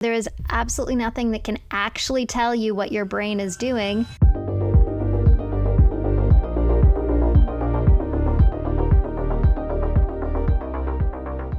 There is absolutely nothing that can actually tell you what your brain is doing.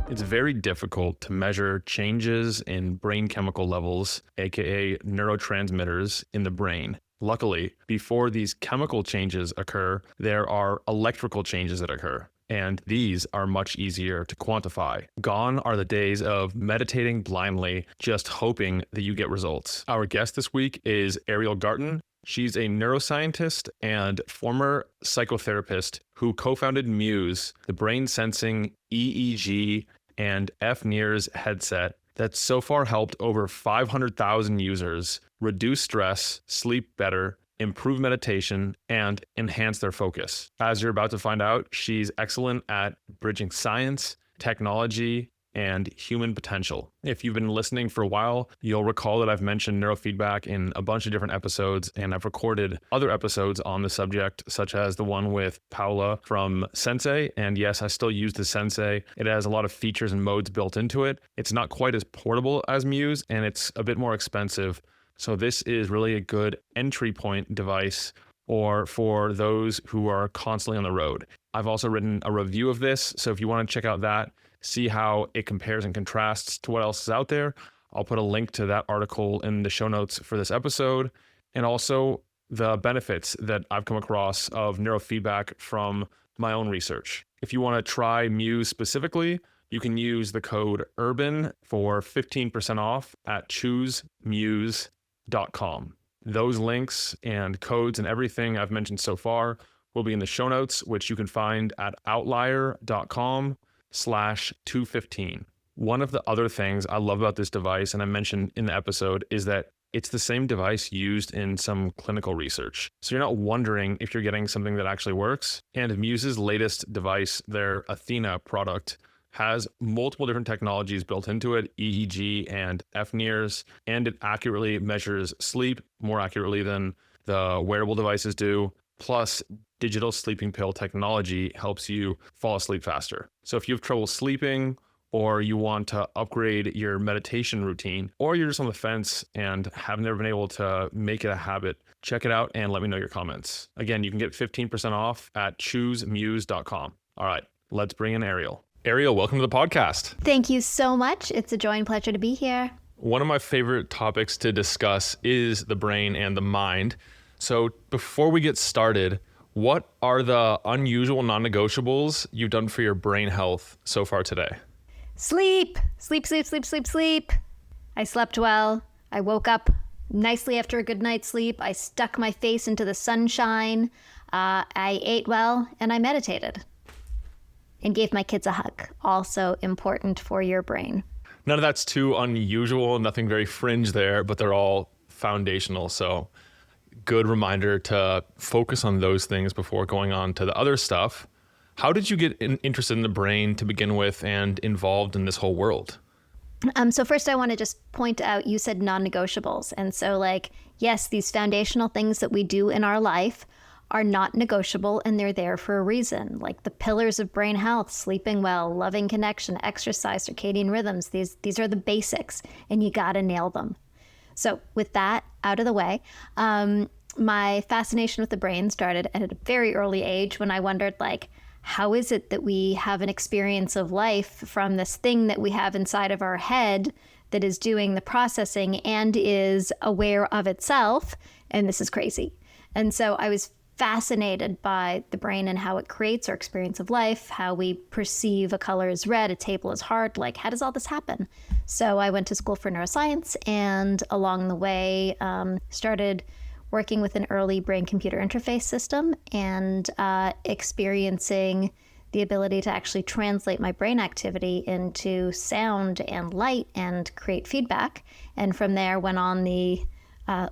It's very difficult to measure changes in brain chemical levels, aka neurotransmitters, in the brain. Luckily, before these chemical changes occur, there are electrical changes that occur, and these are much easier to quantify. Gone are the days of meditating blindly, just hoping that you get results. Our guest this week is Ariel Garten. She's a neuroscientist and former psychotherapist who co-founded Muse, the brain sensing EEG and FNIRS headset that's so far helped over 500,000 users reduce stress, sleep better, improve meditation, and enhance their focus. As you're about to find out, she's excellent at bridging science, technology, and human potential. If you've been listening for a while, you'll recall that I've mentioned neurofeedback in a bunch of different episodes, and I've recorded other episodes on the subject, such as the one with Paula from Sensei. And yes, I still use the Sensei. It has a lot of features and modes built into it. It's not quite as portable as Muse, and it's a bit more expensive. So this is really a good entry point device or for those who are constantly on the road. I've also written a review of this, so if you want to check out that, see how it compares and contrasts to what else is out there, I'll put a link to that article in the show notes for this episode, and also the benefits that I've come across of neurofeedback from my own research. If you want to try Muse specifically, you can use the code URBAN for 15% off at choosemuse.com. Those links and codes and everything I've mentioned so far will be in the show notes, which you can find at outlier.com/215. One of the other things I love about this device, and I mentioned in the episode, is that it's the same device used in some clinical research. So you're not wondering if you're getting something that actually works. And Muse's latest device, their Athena product, has multiple different technologies built into it, EEG and FNIRS, and it accurately measures sleep more accurately than the wearable devices do. Plus, digital sleeping pill technology helps you fall asleep faster. So if you have trouble sleeping, or you want to upgrade your meditation routine, or you're just on the fence and have never been able to make it a habit, check it out and let me know your comments. Again, you can get 15% off at choosemuse.com. All right, let's bring in Ariel. Ariel, welcome to the podcast. Thank you so much. It's a joy and pleasure to be here. One of my favorite topics to discuss is the brain and the mind. So before we get started, what are the unusual non-negotiables you've done for your brain health so far today? Sleep. Sleep. I slept well. I woke up nicely after a good night's sleep. I stuck my face into the sunshine. I ate well, and I meditated. And gave my kids a hug. Also important for your brain. None of that's too unusual, nothing very fringe there, but they're all foundational. So good reminder to focus on those things before going on to the other stuff. How did you get interested in the brain to begin with and involved in this whole world? So first I want to just point out, you said non-negotiables. And so yes, these foundational things that we do in our life are not negotiable, and they're there for a reason. Like the pillars of brain health, sleeping well, loving connection, exercise, circadian rhythms. These are the basics, and you got to nail them. So with that out of the way, my fascination with the brain started at a very early age when I wondered, how is it that we have an experience of life from this thing that we have inside of our head that is doing the processing and is aware of itself? And this is crazy. And so I was fascinated by the brain and how it creates our experience of life, how we perceive a color as red, a table as hard, how does all this happen? So I went to school for neuroscience, and along the way started working with an early brain-computer interface system and experiencing the ability to actually translate my brain activity into sound and light and create feedback. And from there went on the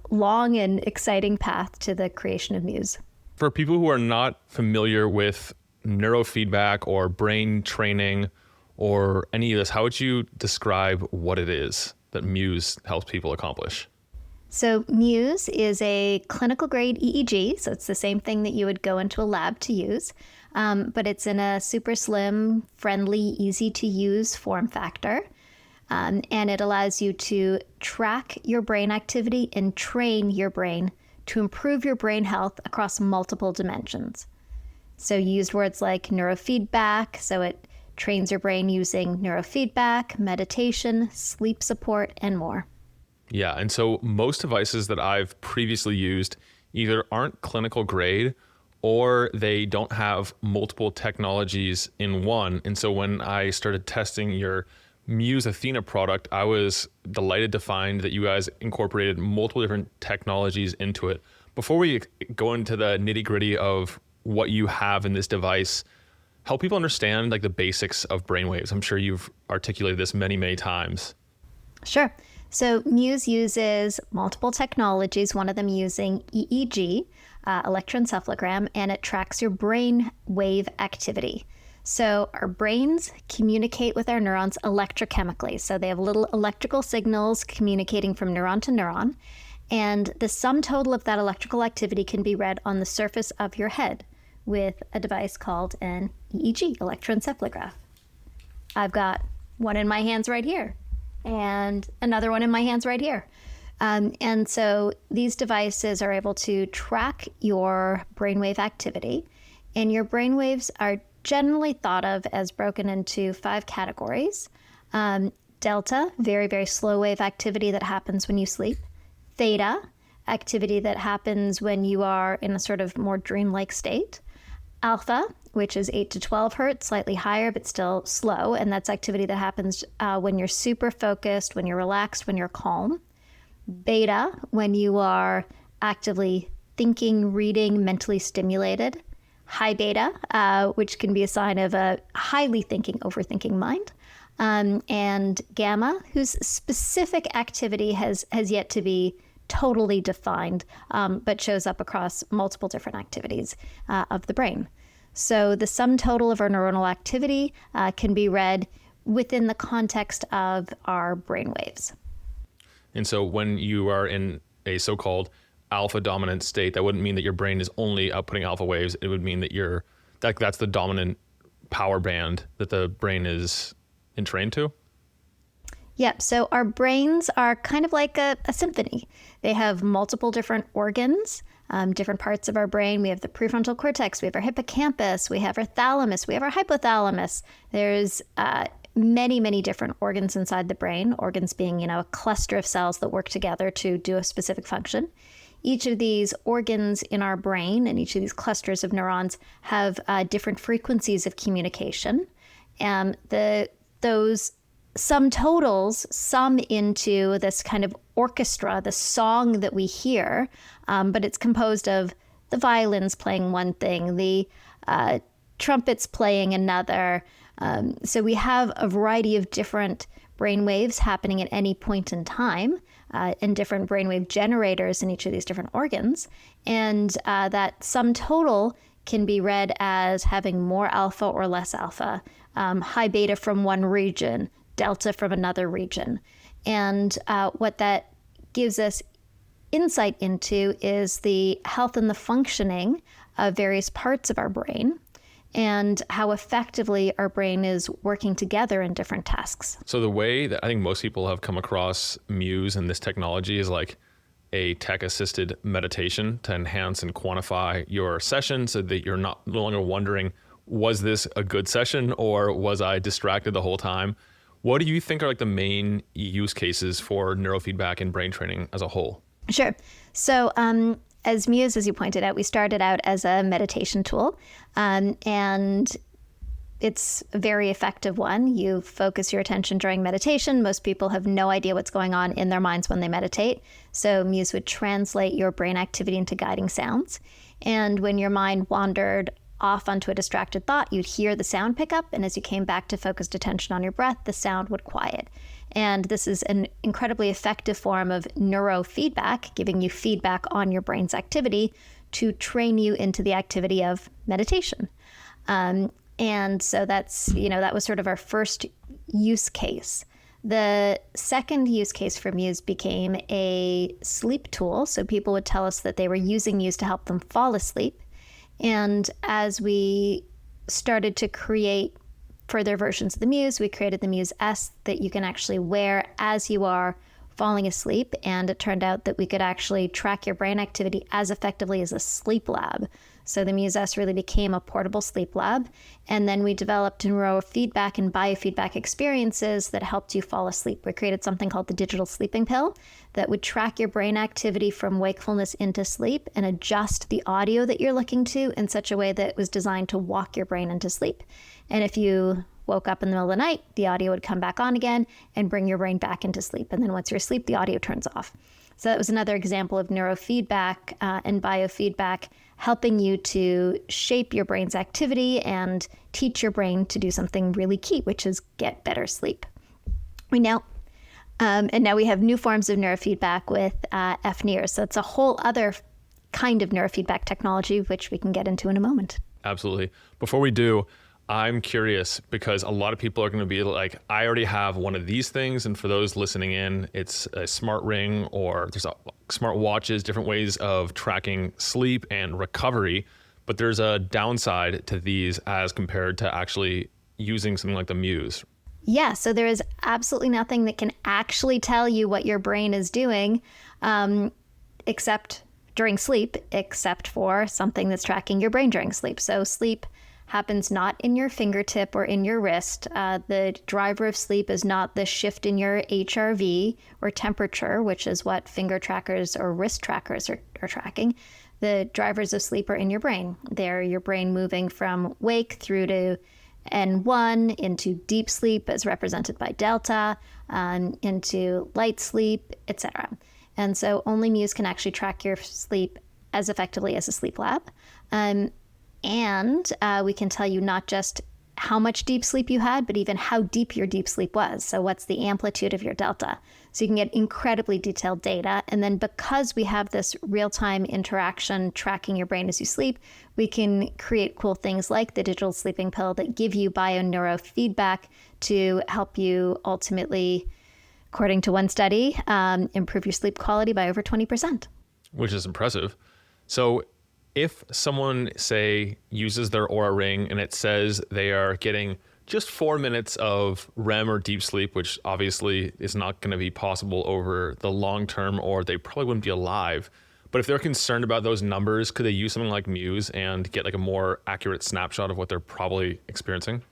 long and exciting path to the creation of Muse. For people who are not familiar with neurofeedback or brain training or any of this, how would you describe what it is that Muse helps people accomplish? So Muse is a clinical grade EEG. So it's the same thing that you would go into a lab to use, but it's in a super slim, friendly, easy to use form factor. And it allows you to track your brain activity and train your brain to improve your brain health across multiple dimensions. So you used words like neurofeedback, so it trains your brain using neurofeedback, meditation, sleep support, and more. Yeah, and so most devices that I've previously used either aren't clinical grade or they don't have multiple technologies in one. And so when I started testing your Muse Athena product, I was delighted to find that you guys incorporated multiple different technologies into it. Before we go into the nitty-gritty of what you have in this device, help people understand like the basics of brainwaves. I'm sure you've articulated this many, many times. Sure. So Muse uses multiple technologies, one of them using EEG, electroencephalogram, and it tracks your brain wave activity. So our brains communicate with our neurons electrochemically. So they have little electrical signals communicating from neuron to neuron. And the sum total of that electrical activity can be read on the surface of your head with a device called an EEG, electroencephalograph. I've got one in my hands right here and another one in my hands right here. And so these devices are able to track your brainwave activity, and your brainwaves are generally thought of as broken into 5 categories. Delta, very, very slow wave activity that happens when you sleep. Theta, activity that happens when you are in a sort of more dreamlike state. Alpha, which is 8 to 12 hertz, slightly higher, but still slow. And that's activity that happens when you're super focused, when you're relaxed, when you're calm. Beta, when you are actively thinking, reading, mentally stimulated. High beta, which can be a sign of a highly thinking, overthinking mind. And gamma, whose specific activity has yet to be totally defined, but shows up across multiple different activities of the brain. So the sum total of our neuronal activity can be read within the context of our brainwaves. And so when you are in a so-called alpha dominant state, that wouldn't mean that your brain is only outputting alpha waves. It would mean that that's the dominant power band that the brain is entrained to. Yep. So our brains are kind of like a symphony. They have multiple different organs, different parts of our brain. We have the prefrontal cortex, we have our hippocampus, we have our thalamus, we have our hypothalamus. There's many, many different organs inside the brain, organs being, a cluster of cells that work together to do a specific function. Each of these organs in our brain and each of these clusters of neurons have different frequencies of communication. And those sum totals sum into this kind of orchestra, the song that we hear, but it's composed of the violins playing one thing, the trumpets playing another. So we have a variety of different brainwaves happening at any point in time, and different brainwave generators in each of these different organs. And that sum total can be read as having more alpha or less alpha, high beta from one region, delta from another region. And what that gives us insight into is the health and the functioning of various parts of our brain and how effectively our brain is working together in different tasks. So the way that I think most people have come across Muse and this technology is like a tech-assisted meditation to enhance and quantify your session so that you're no longer wondering, was this a good session or was I distracted the whole time? What do you think are like the main use cases for neurofeedback and brain training as a whole? Sure. So as Muse, as you pointed out, we started out as a meditation tool, and it's a very effective one. You focus your attention during meditation. Most people have no idea what's going on in their minds when they meditate. So Muse would translate your brain activity into guiding sounds. And when your mind wandered off onto a distracted thought, you'd hear the sound pick up, and as you came back to focused attention on your breath, the sound would quiet. And this is an incredibly effective form of neurofeedback, giving you feedback on your brain's activity to train you into the activity of meditation. And so that's, that was sort of our first use case. The second use case for Muse became a sleep tool. So people would tell us that they were using Muse to help them fall asleep. And as we started to create further versions of the Muse. We created the Muse S that you can actually wear as you are falling asleep. And it turned out that we could actually track your brain activity as effectively as a sleep lab. So the Muse S really became a portable sleep lab. And then we developed neurofeedback and biofeedback experiences that helped you fall asleep. We created something called the digital sleeping pill that would track your brain activity from wakefulness into sleep and adjust the audio that you're looking to in such a way that it was designed to walk your brain into sleep. And if you woke up in the middle of the night, the audio would come back on again and bring your brain back into sleep. And then once you're asleep, the audio turns off. So that was another example of neurofeedback and biofeedback helping you to shape your brain's activity and teach your brain to do something really key, which is get better sleep. Now we have new forms of neurofeedback with FNIRS. So it's a whole other kind of neurofeedback technology, which we can get into in a moment. Absolutely. Before we do, I'm curious because a lot of people are going to be like, I already have one of these things. And for those listening in, it's a smart ring or there's smart watches, different ways of tracking sleep and recovery. But there's a downside to these as compared to actually using something like the Muse. Yeah, so there is absolutely nothing that can actually tell you what your brain is doing except during sleep, except for something that's tracking your brain during sleep. So sleep happens not in your fingertip or in your wrist. The driver of sleep is not the shift in your HRV or temperature, which is what finger trackers or wrist trackers are tracking. The drivers of sleep are in your brain. They're your brain moving from wake through to N1 into deep sleep as represented by delta, into light sleep, etc. And so only Muse can actually track your sleep as effectively as a sleep lab. And we can tell you not just how much deep sleep you had, but even how deep your deep sleep was. So what's the amplitude of your delta? So you can get incredibly detailed data. And then because we have this real-time interaction tracking your brain as you sleep, we can create cool things like the digital sleeping pill that give you bio-neurofeedback to help you ultimately, according to one study, improve your sleep quality by over 20%. Which is impressive. So if someone, say, uses their Oura Ring and it says they are getting just 4 minutes of REM or deep sleep, which obviously is not going to be possible over the long term, or they probably wouldn't be alive. But if they're concerned about those numbers, could they use something like Muse and get like a more accurate snapshot of what they're probably experiencing?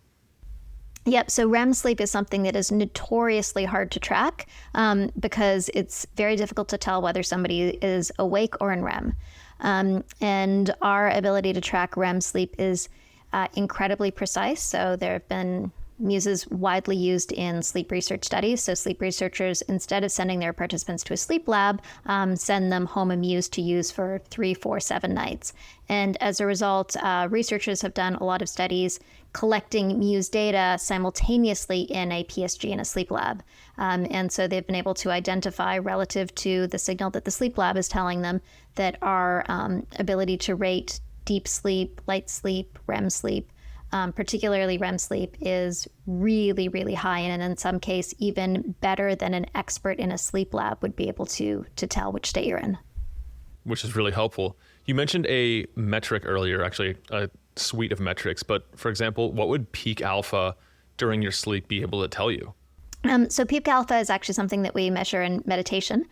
Yep. So REM sleep is something that is notoriously hard to track because it's very difficult to tell whether somebody is awake or in REM. And our ability to track REM sleep is incredibly precise. So there have been Muses widely used in sleep research studies. So sleep researchers, instead of sending their participants to a sleep lab, send them home a Muse to use for 3, 4, 7 nights. And as a result, researchers have done a lot of studies collecting Muse data simultaneously in a PSG in a sleep lab. And so they've been able to identify relative to the signal that the sleep lab is telling them that our ability to rate deep sleep, light sleep, REM sleep, particularly REM sleep, is really, really high, and in some case even better than an expert in a sleep lab would be able to tell which state you're in. Which is really helpful. You mentioned a metric earlier, actually a suite of metrics, but for example, what would peak alpha during your sleep be able to tell you? So peak alpha is actually something that we measure in meditation.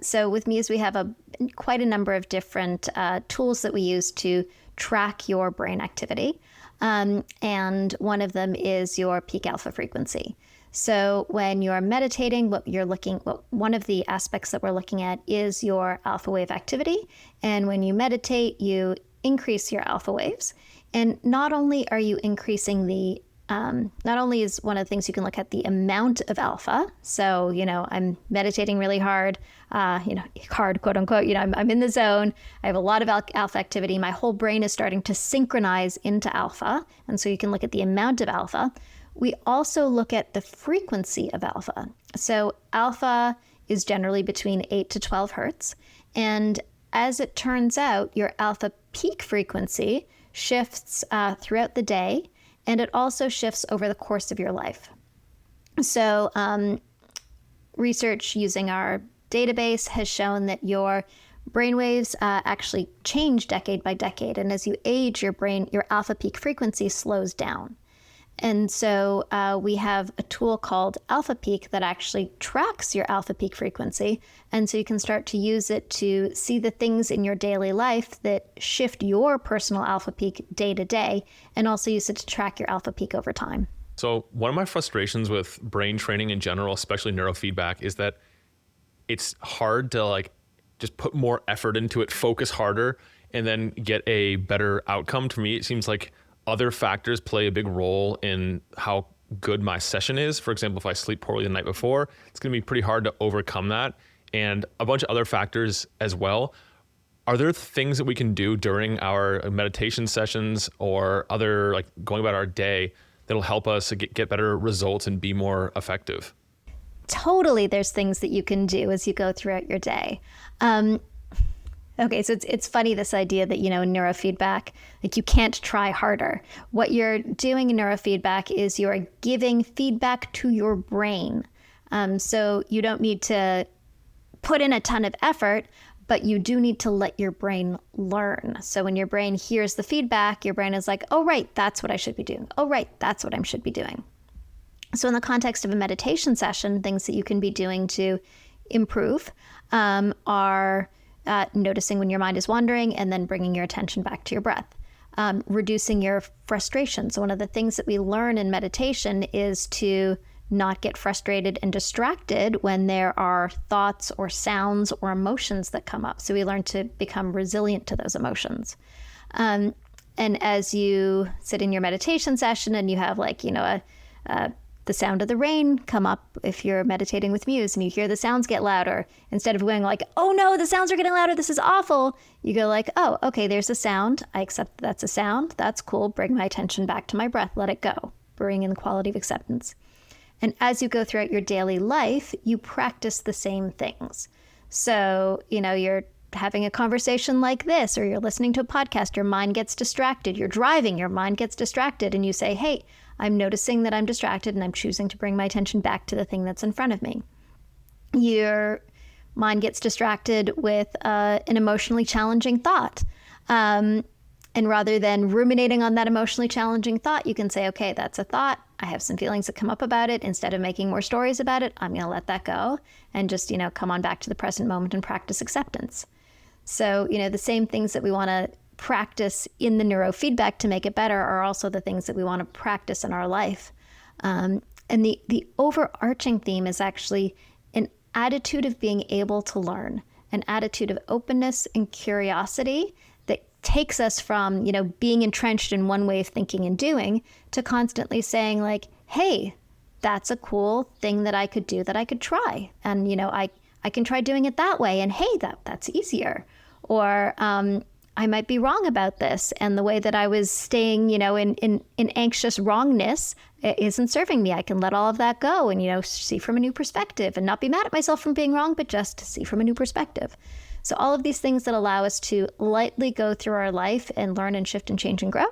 So with Muse, we have quite a number of different tools that we use to track your brain activity. And one of them is your peak alpha frequency. So when you're meditating, one of the aspects that we're looking at is your alpha wave activity. And when you meditate, you increase your alpha waves. And not only are you increasing not only is one of the things you can look at the amount of alpha. So, I'm meditating really hard, hard, quote unquote, I'm in the zone. I have a lot of alpha activity. My whole brain is starting to synchronize into alpha. And so you can look at the amount of alpha. We also look at the frequency of alpha. So alpha is generally between 8 to 12 hertz. And as it turns out, your alpha peak frequency shifts throughout the day. And it also shifts over the course of your life. So research using our database has shown that your brainwaves actually change decade by decade. And as you age, your alpha peak frequency slows down. And so we have a tool called Alpha Peak that actually tracks your alpha peak frequency. And so you can start to use it to see the things in your daily life that shift your personal alpha peak day to day, and also use it to track your alpha peak over time. So one of my frustrations with brain training in general, especially neurofeedback, is that it's hard to like just put more effort into it, focus harder, and then get a better outcome. To me, it seems like other factors play a big role in how good my session is. For example, if I sleep poorly the night before, it's going to be pretty hard to overcome that, and a bunch of other factors as well. Are there things that we can do during our meditation sessions or other, like going about our day, that'll help us get better results and be more effective? Totally, there's things that you can do as you go throughout your day. Okay, so it's funny, this idea that, in neurofeedback, like you can't try harder. What you're doing in neurofeedback is you're giving feedback to your brain. So you don't need to put in a ton of effort, but you do need to let your brain learn. So when your brain hears the feedback, your brain is like, oh, right, that's what I should be doing. Oh, right, that's what I should be doing. So in the context of a meditation session, things that you can be doing to improve are noticing when your mind is wandering and then bringing your attention back to your breath. Reducing your frustration. So one of the things that we learn in meditation is to not get frustrated and distracted when there are thoughts or sounds or emotions that come up. So we learn to become resilient to those emotions. And as you sit in your meditation session and you have the sound of the rain come up, if you're meditating with Muse and you hear the sounds get louder, instead of going like, oh no, the sounds are getting louder, this is awful, you go like, oh, okay, there's a sound. I accept that's a sound. That's cool. Bring my attention back to my breath. Let it go. Bring in the quality of acceptance. And as you go throughout your daily life, you practice the same things. So, you're having a conversation like this, or you're listening to a podcast, your mind gets distracted. You're driving, your mind gets distracted, and you say, hey, I'm noticing that I'm distracted and I'm choosing to bring my attention back to the thing that's in front of me. Your mind gets distracted with an emotionally challenging thought. And rather than ruminating on that emotionally challenging thought, you can say, okay, that's a thought. I have some feelings that come up about it. Instead of making more stories about it, I'm going to let that go and just, come on back to the present moment and practice acceptance. So, the same things that we want to practice in the neurofeedback to make it better are also the things that we want to practice in our life. And the overarching theme is actually an attitude of being able to learn, an attitude of openness and curiosity that takes us from, being entrenched in one way of thinking and doing to constantly saying like, hey, that's a cool thing that I could do, that I could try. And, I can try doing it that way. And hey, that's easier. Or, I might be wrong about this, and the way that I was staying, in anxious wrongness isn't serving me. I can let all of that go and, see from a new perspective and not be mad at myself for being wrong, but just see from a new perspective. So all of these things that allow us to lightly go through our life and learn and shift and change and grow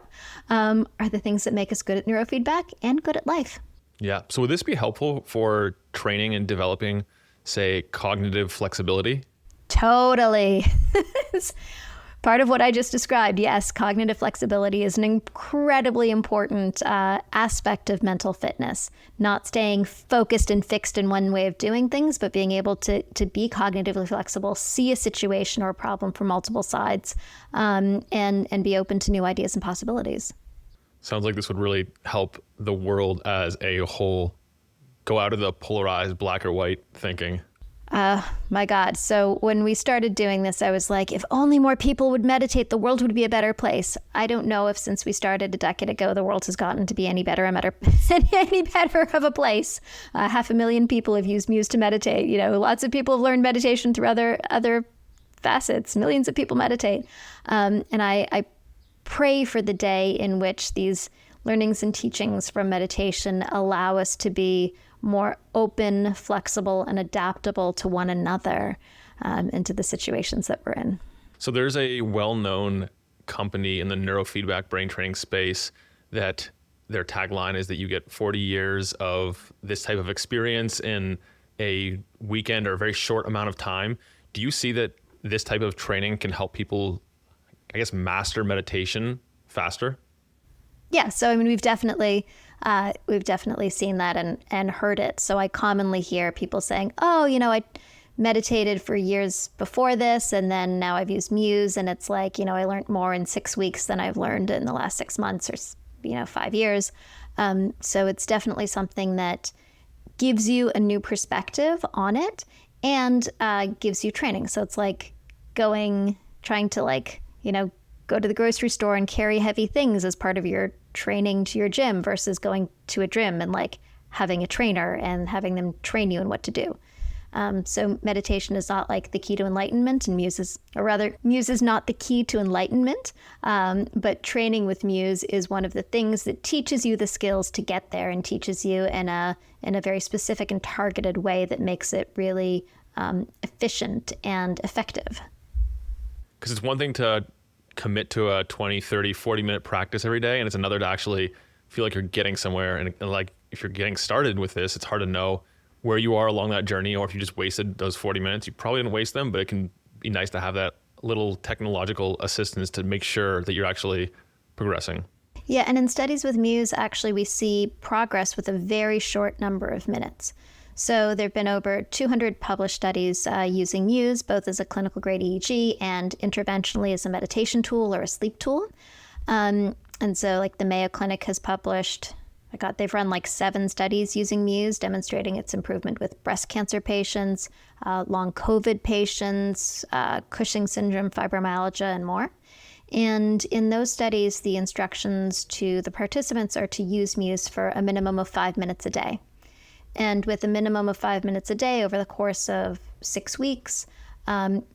are the things that make us good at neurofeedback and good at life. Yeah. So would this be helpful for training and developing, say, cognitive flexibility? Totally. Part of what I just described, yes, cognitive flexibility is an incredibly important aspect of mental fitness. Not staying focused and fixed in one way of doing things, but being able to be cognitively flexible, see a situation or a problem from multiple sides, and be open to new ideas and possibilities. Sounds like this would really help the world as a whole go out of the polarized black or white thinking. My God. So when we started doing this, I was like, if only more people would meditate, the world would be a better place. I don't know if since we started a decade ago, the world has gotten to be any better of a place. 500,000 people have used Muse to meditate. Lots of people have learned meditation through other facets. Millions of people meditate. And I pray for the day in which these learnings and teachings from meditation allow us to be more open, flexible, and adaptable to one another and to the situations that we're in. So there's a well-known company in the neurofeedback brain training space that their tagline is that you get 40 years of this type of experience in a weekend or a very short amount of time. Do you see that this type of training can help people, master meditation faster? Yeah, so we've definitely We've definitely seen that and heard it. So I commonly hear people saying, oh, I meditated for years before this, and then now I've used Muse, and it's like, I learned more in 6 weeks than I've learned in the last 6 months or 5 years. So it's definitely something that gives you a new perspective on it and gives you training. So it's like trying to go to the grocery store and carry heavy things as part of your training to your gym versus going to a gym and having a trainer and having them train you in what to do. So meditation is not the key to enlightenment, and Muse is not the key to enlightenment, but training with Muse is one of the things that teaches you the skills to get there and teaches you in a very specific and targeted way that makes it really efficient and effective. Because it's one thing to commit to a 20, 30, 40-minute practice every day, and it's another to actually feel like you're getting somewhere. And if you're getting started with this, it's hard to know where you are along that journey, or if you just wasted those 40 minutes. You probably didn't waste them, but it can be nice to have that little technological assistance to make sure that you're actually progressing. Yeah, and in studies with Muse, actually, we see progress with a very short number of minutes. So there have been over 200 published studies using Muse, both as a clinical grade EEG and interventionally as a meditation tool or a sleep tool. And so the Mayo Clinic has published, they've run 7 studies using Muse, demonstrating its improvement with breast cancer patients, long COVID patients, Cushing syndrome, fibromyalgia, and more. And in those studies, the instructions to the participants are to use Muse for a minimum of 5 minutes a day. And with a minimum of 5 minutes a day over the course of 6 weeks,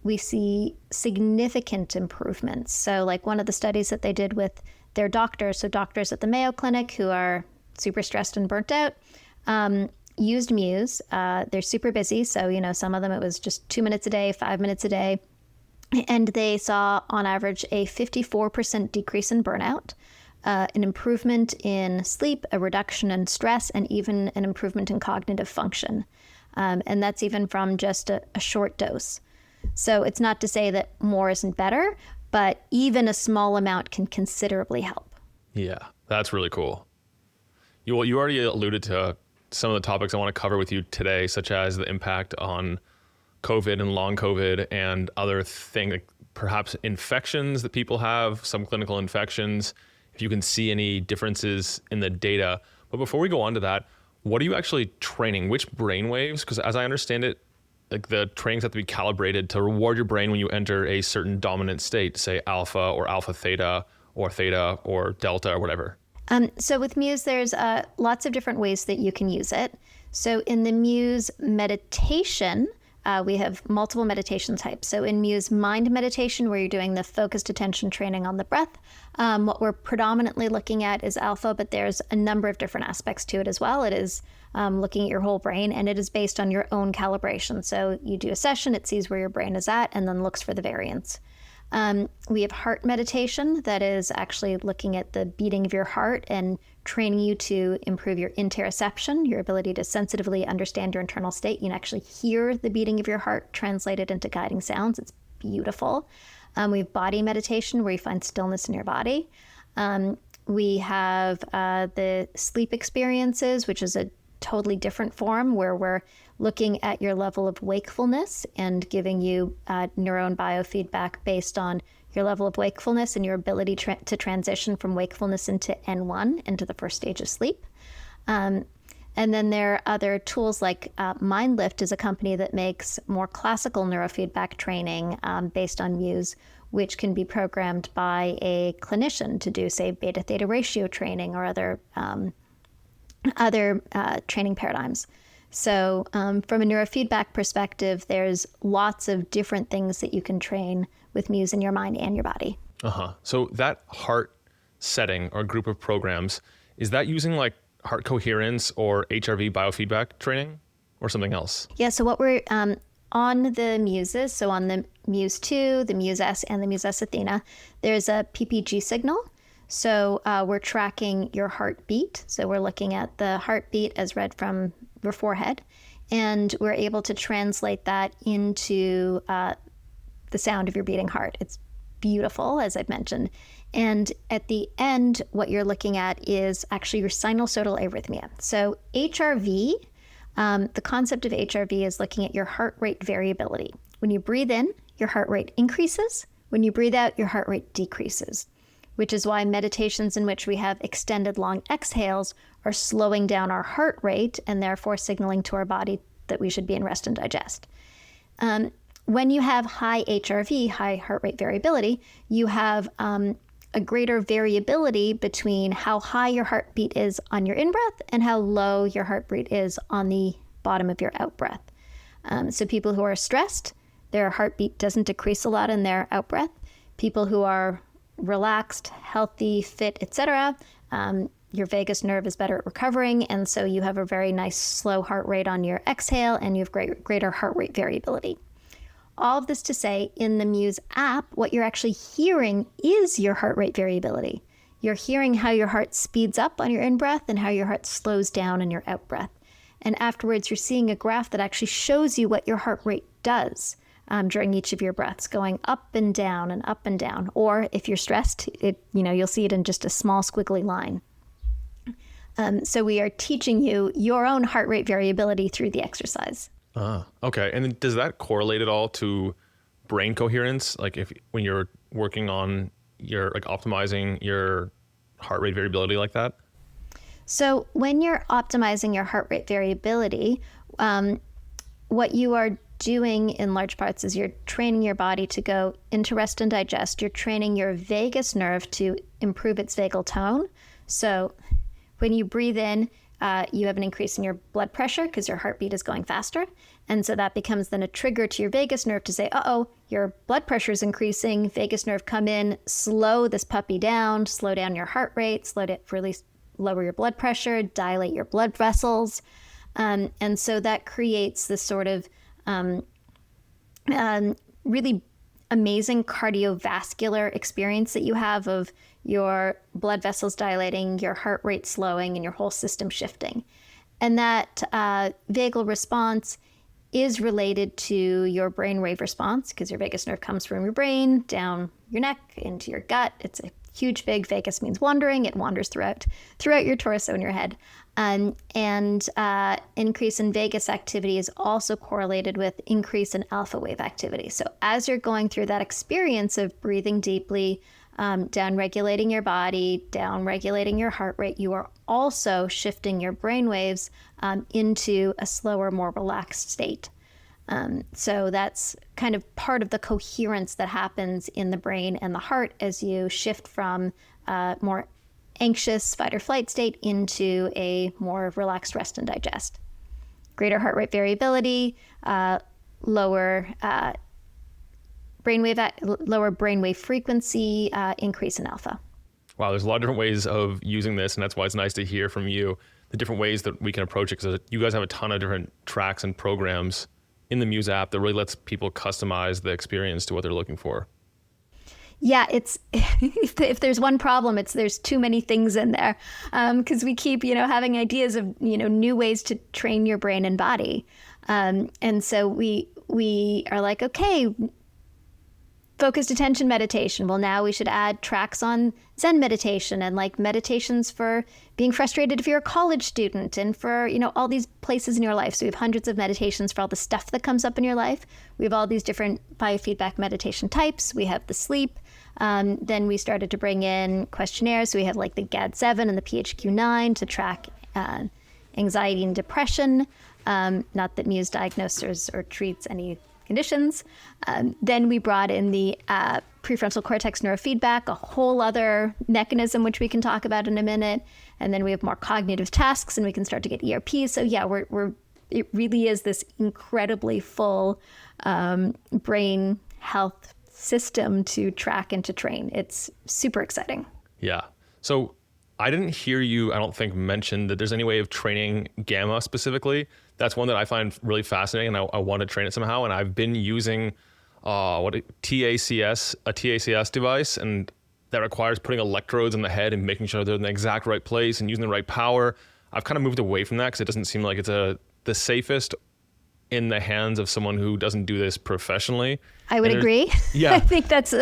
we see significant improvements. So one of the studies that they did with their doctors, so doctors at the Mayo Clinic who are super stressed and burnt out, used Muse. They're super busy. So, some of them it was just 2 minutes a day, 5 minutes a day. And they saw on average a 54% decrease in burnout, an improvement in sleep, a reduction in stress, and even an improvement in cognitive function. And that's even from just a short dose. So it's not to say that more isn't better, but even a small amount can considerably help. Yeah, that's really cool. You already alluded to some of the topics I want to cover with you today, such as the impact on COVID and long COVID and other things, perhaps infections that people have, some clinical infections, if you can see any differences in the data. But before we go on to that, what are you actually training? Which brainwaves? Because as I understand it, the trainings have to be calibrated to reward your brain when you enter a certain dominant state, say alpha or alpha theta or delta or whatever. So with Muse, there's lots of different ways that you can use it. So in the Muse meditation, we have multiple meditation types. So in Muse mind meditation, where you're doing the focused attention training on the breath, what we're predominantly looking at is alpha, but there's a number of different aspects to it as well. It is looking at your whole brain, and it is based on your own calibration. So you do a session, it sees where your brain is at, and then looks for the variance. We have heart meditation that is actually looking at the beating of your heart and training you to improve your interoception, your ability to sensitively understand your internal state. You can actually hear the beating of your heart translated into guiding sounds. It's beautiful. We have body meditation where you find stillness in your body. We have the sleep experiences, which is a totally different form where we're looking at your level of wakefulness and giving you neuron biofeedback based on your level of wakefulness and your ability to transition from wakefulness into N1, into the first stage of sleep. And then there are other tools like MindLift is a company that makes more classical neurofeedback training based on Muse, which can be programmed by a clinician to do, say, beta theta ratio training or other training paradigms. So from a neurofeedback perspective, there's lots of different things that you can train with Muse in your mind and your body. So that heart setting or group of programs, is that using like heart coherence or HRV biofeedback training or something else? Yeah, so what we're on the Muses, so on the Muse 2, the Muse S, and the Muse S Athena, there's a PPG signal. So we're tracking your heartbeat. So we're looking at the heartbeat as read from your forehead, and we're able to translate that into the sound of your beating heart. It's beautiful, as I've mentioned. And at the end, what you're looking at is actually your sinusoidal arrhythmia. So HRV, the concept of HRV is looking at your heart rate variability. When you breathe in, your heart rate increases. When you breathe out, your heart rate decreases, which is why meditations in which we have extended long exhales are slowing down our heart rate and therefore signaling to our body that we should be in rest and digest. When you have high HRV, high heart rate variability, you have a greater variability between how high your heartbeat is on your in-breath and how low your heartbeat is on the bottom of your out-breath. So people who are stressed, their heartbeat doesn't decrease a lot in their out-breath. People who are relaxed, healthy, fit, etc., your vagus nerve is better at recovering, and so you have a very nice slow heart rate on your exhale, and you have greater heart rate variability. All of this to say, in the Muse app, what you're actually hearing is your heart rate variability. You're hearing how your heart speeds up on your in-breath and how your heart slows down on your out-breath. And afterwards, you're seeing a graph that actually shows you what your heart rate does during each of your breaths, going up and down and up and down. Or if you're stressed, you'll see it in just a small squiggly line. So we are teaching you your own heart rate variability through the exercise. Okay. And then does that correlate at all to brain coherence? Like when you're working on your optimizing your heart rate variability like that? So when you're optimizing your heart rate variability, what you are doing in large parts is you're training your body to go into rest and digest. You're training your vagus nerve to improve its vagal tone. So when you breathe in, you have an increase in your blood pressure because your heartbeat is going faster. And so that becomes then a trigger to your vagus nerve to say, your blood pressure is increasing. Vagus nerve, come in, slow this puppy down, slow down your heart rate, lower your blood pressure, dilate your blood vessels. And so that creates this sort of really amazing cardiovascular experience that you have of your blood vessels dilating, your heart rate slowing, and your whole system shifting. And that vagal response is related to your brainwave response because your vagus nerve comes from your brain, down your neck, into your gut. It's a huge, big, vagus means wandering. It wanders throughout your torso and your head. And increase in vagus activity is also correlated with increase in alpha wave activity. So as you're going through that experience of breathing deeply, down-regulating your body, down-regulating your heart rate, you are also shifting your brain waves into a slower, more relaxed state. So that's kind of part of the coherence that happens in the brain and the heart as you shift from more anxious fight or flight state into a more relaxed rest and digest. Greater heart rate variability, lower brainwave frequency, increase in alpha. Wow, there's a lot of different ways of using this, and that's why it's nice to hear from you the different ways that we can approach it, because you guys have a ton of different tracks and programs in the Muse app that really lets people customize the experience to what they're looking for. Yeah, it's if there's one problem, there's too many things in there, because we keep having ideas of new ways to train your brain and body, and so we are like, okay, focused attention meditation. Well, now we should add tracks on Zen meditation and like meditations for being frustrated if you're a college student and for, all these places in your life. So we have hundreds of meditations for all the stuff that comes up in your life. We have all these different biofeedback meditation types. We have the sleep. Then we started to bring in questionnaires. So we have like the GAD-7 and the PHQ-9 to track anxiety and depression. Not that Muse diagnoses or treats any conditions. Then we brought in the prefrontal cortex neurofeedback, a whole other mechanism which we can talk about in a minute. And then we have more cognitive tasks, and we can start to get ERP. So yeah, it really is this incredibly full brain health system to track and to train. It's super exciting. Yeah. So I didn't hear you, I don't think, mention that there's any way of training gamma specifically. That's one that I find really fascinating, and I want to train it somehow. And I've been using a TACS device, and that requires putting electrodes in the head and making sure they're in the exact right place and using the right power. I've kind of moved away from that because it doesn't seem like it's the safest in the hands of someone who doesn't do this professionally. I would agree. Yeah. I think that's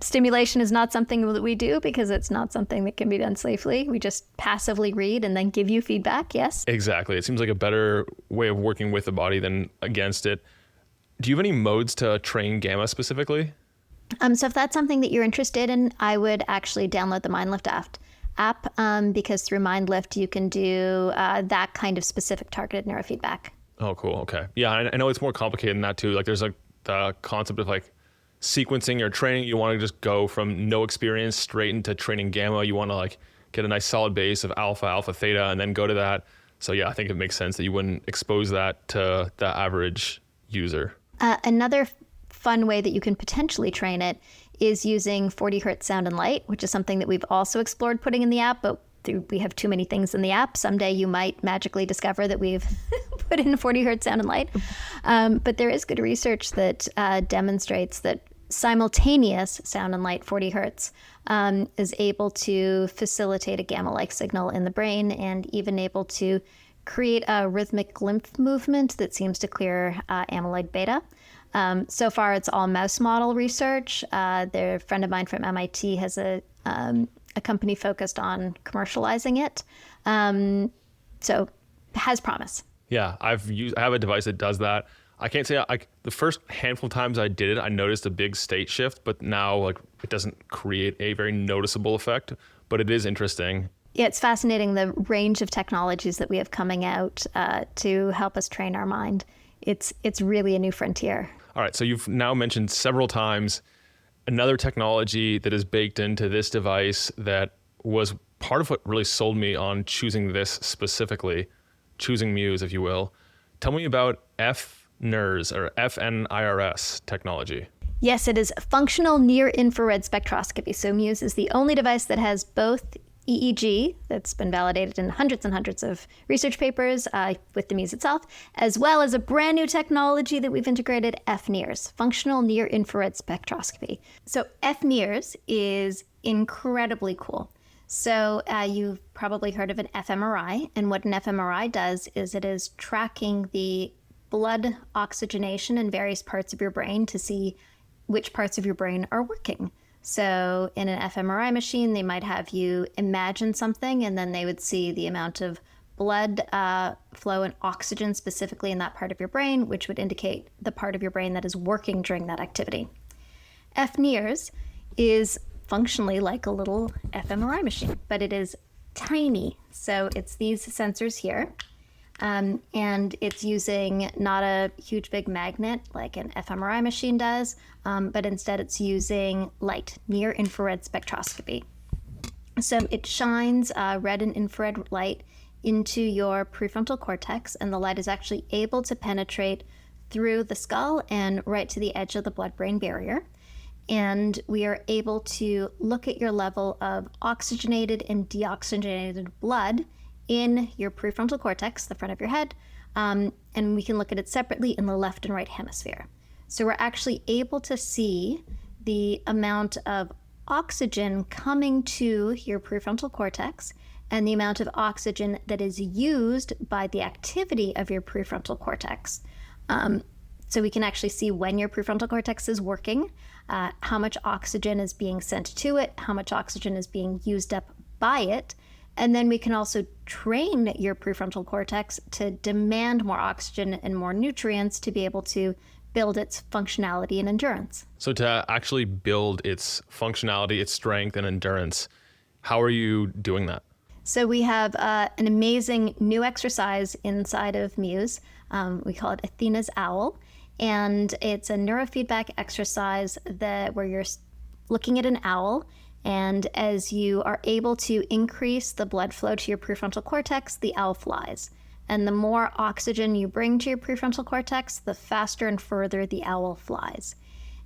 stimulation is not something that we do because it's not something that can be done safely. We just passively read and then give you feedback. Yes. Exactly. It seems like a better way of working with the body than against it. Do you have any modes to train gamma specifically? So if that's something that you're interested in, I would actually download the MindLift app because through MindLift you can do that kind of specific targeted neurofeedback. Oh, cool. Okay. Yeah, I know it's more complicated than that too. Like there's like the concept of like sequencing your training. You want to just go from no experience straight into training gamma. You want to like get a nice solid base of alpha, theta, and then go to that. So yeah, I think it makes sense that you wouldn't expose that to the average user. Another fun way that you can potentially train it is using 40 hertz sound and light, which is something that we've also explored putting in the app, but we have too many things in the app. Someday you might magically discover that we've put in 40 hertz sound and light. But there is good research that demonstrates that simultaneous sound and light 40 hertz is able to facilitate a gamma-like signal in the brain and even able to create a rhythmic lymph movement that seems to clear amyloid beta. So far, it's all mouse model research. A friend of mine from MIT has a company focused on commercializing it. So has promise. Yeah, I have a device that does that. I can't say the first handful of times I did it, I noticed a big state shift, but now like it doesn't create a very noticeable effect, but it is interesting. Yeah, it's fascinating the range of technologies that we have coming out to help us train our mind. It's really a new frontier. All right, so you've now mentioned several times another technology that is baked into this device that was part of what really sold me on choosing this specifically, choosing Muse, if you will. Tell me about FNIRS or FNIRS technology. Yes, it is functional near-infrared spectroscopy. So Muse is the only device that has both EEG, that's been validated in hundreds and hundreds of research papers with the Muse itself, as well as a brand new technology that we've integrated, FNIRS, functional near-infrared spectroscopy. So FNIRS is incredibly cool. So you've probably heard of an fMRI, and what an fMRI does is it is tracking the blood oxygenation in various parts of your brain to see which parts of your brain are working. So in an fMRI machine, they might have you imagine something, and then they would see the amount of blood flow and oxygen specifically in that part of your brain, which would indicate the part of your brain that is working during that activity. FNIRS is functionally like a little fMRI machine, but it is tiny. So it's these sensors here. And it's using not a huge big magnet like an fMRI machine does, but instead it's using light, near infrared spectroscopy. So it shines red and infrared light into your prefrontal cortex, and the light is actually able to penetrate through the skull and right to the edge of the blood-brain barrier. And we are able to look at your level of oxygenated and deoxygenated blood in your prefrontal cortex, the front of your head, and we can look at it separately in the left and right hemisphere. So we're actually able to see the amount of oxygen coming to your prefrontal cortex and the amount of oxygen that is used by the activity of your prefrontal cortex. So we can actually see when your prefrontal cortex is working, how much oxygen is being sent to it, how much oxygen is being used up by it. And then we can also train your prefrontal cortex to demand more oxygen and more nutrients to be able to build its functionality and endurance. So to actually build its functionality, its strength and endurance, how are you doing that? So we have an amazing new exercise inside of Muse. We call it Athena's Owl. And it's a neurofeedback exercise where you're looking at an owl. And as you are able to increase the blood flow to your prefrontal cortex, the owl flies. And the more oxygen you bring to your prefrontal cortex, the faster and further the owl flies.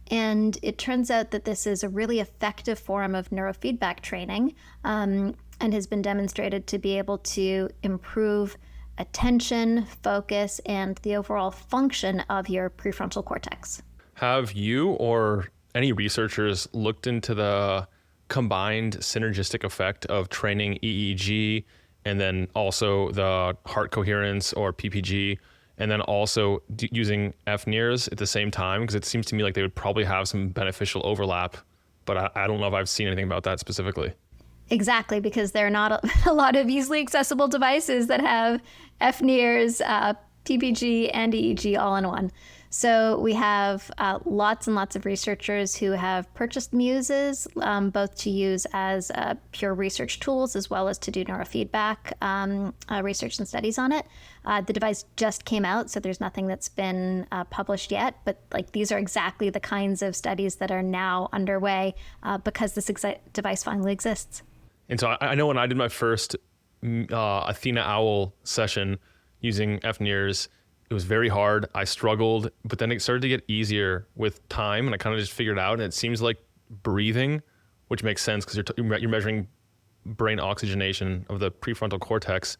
And it turns out that this is a really effective form of neurofeedback training and has been demonstrated to be able to improve attention, focus, and the overall function of your prefrontal cortex. Have you or any researchers looked into the combined synergistic effect of training EEG and then also the heart coherence or PPG and then also using FNIRS at the same time? Because it seems to me like they would probably have some beneficial overlap, but I don't know if I've seen anything about that specifically. Exactly, because there are not a lot of easily accessible devices that have FNIRS, PPG, and EEG all in one. So we have lots and lots of researchers who have purchased Muses, both to use as pure research tools as well as to do neurofeedback research and studies on it. The device just came out, so there's nothing that's been published yet, but like these are exactly the kinds of studies that are now underway because this device finally exists. And so I know when I did my first Athena Owl session using FNIRS, it was very hard. I struggled, but then it started to get easier with time, and I kind of just figured it out. And it seems like breathing, which makes sense because you're measuring brain oxygenation of the prefrontal cortex.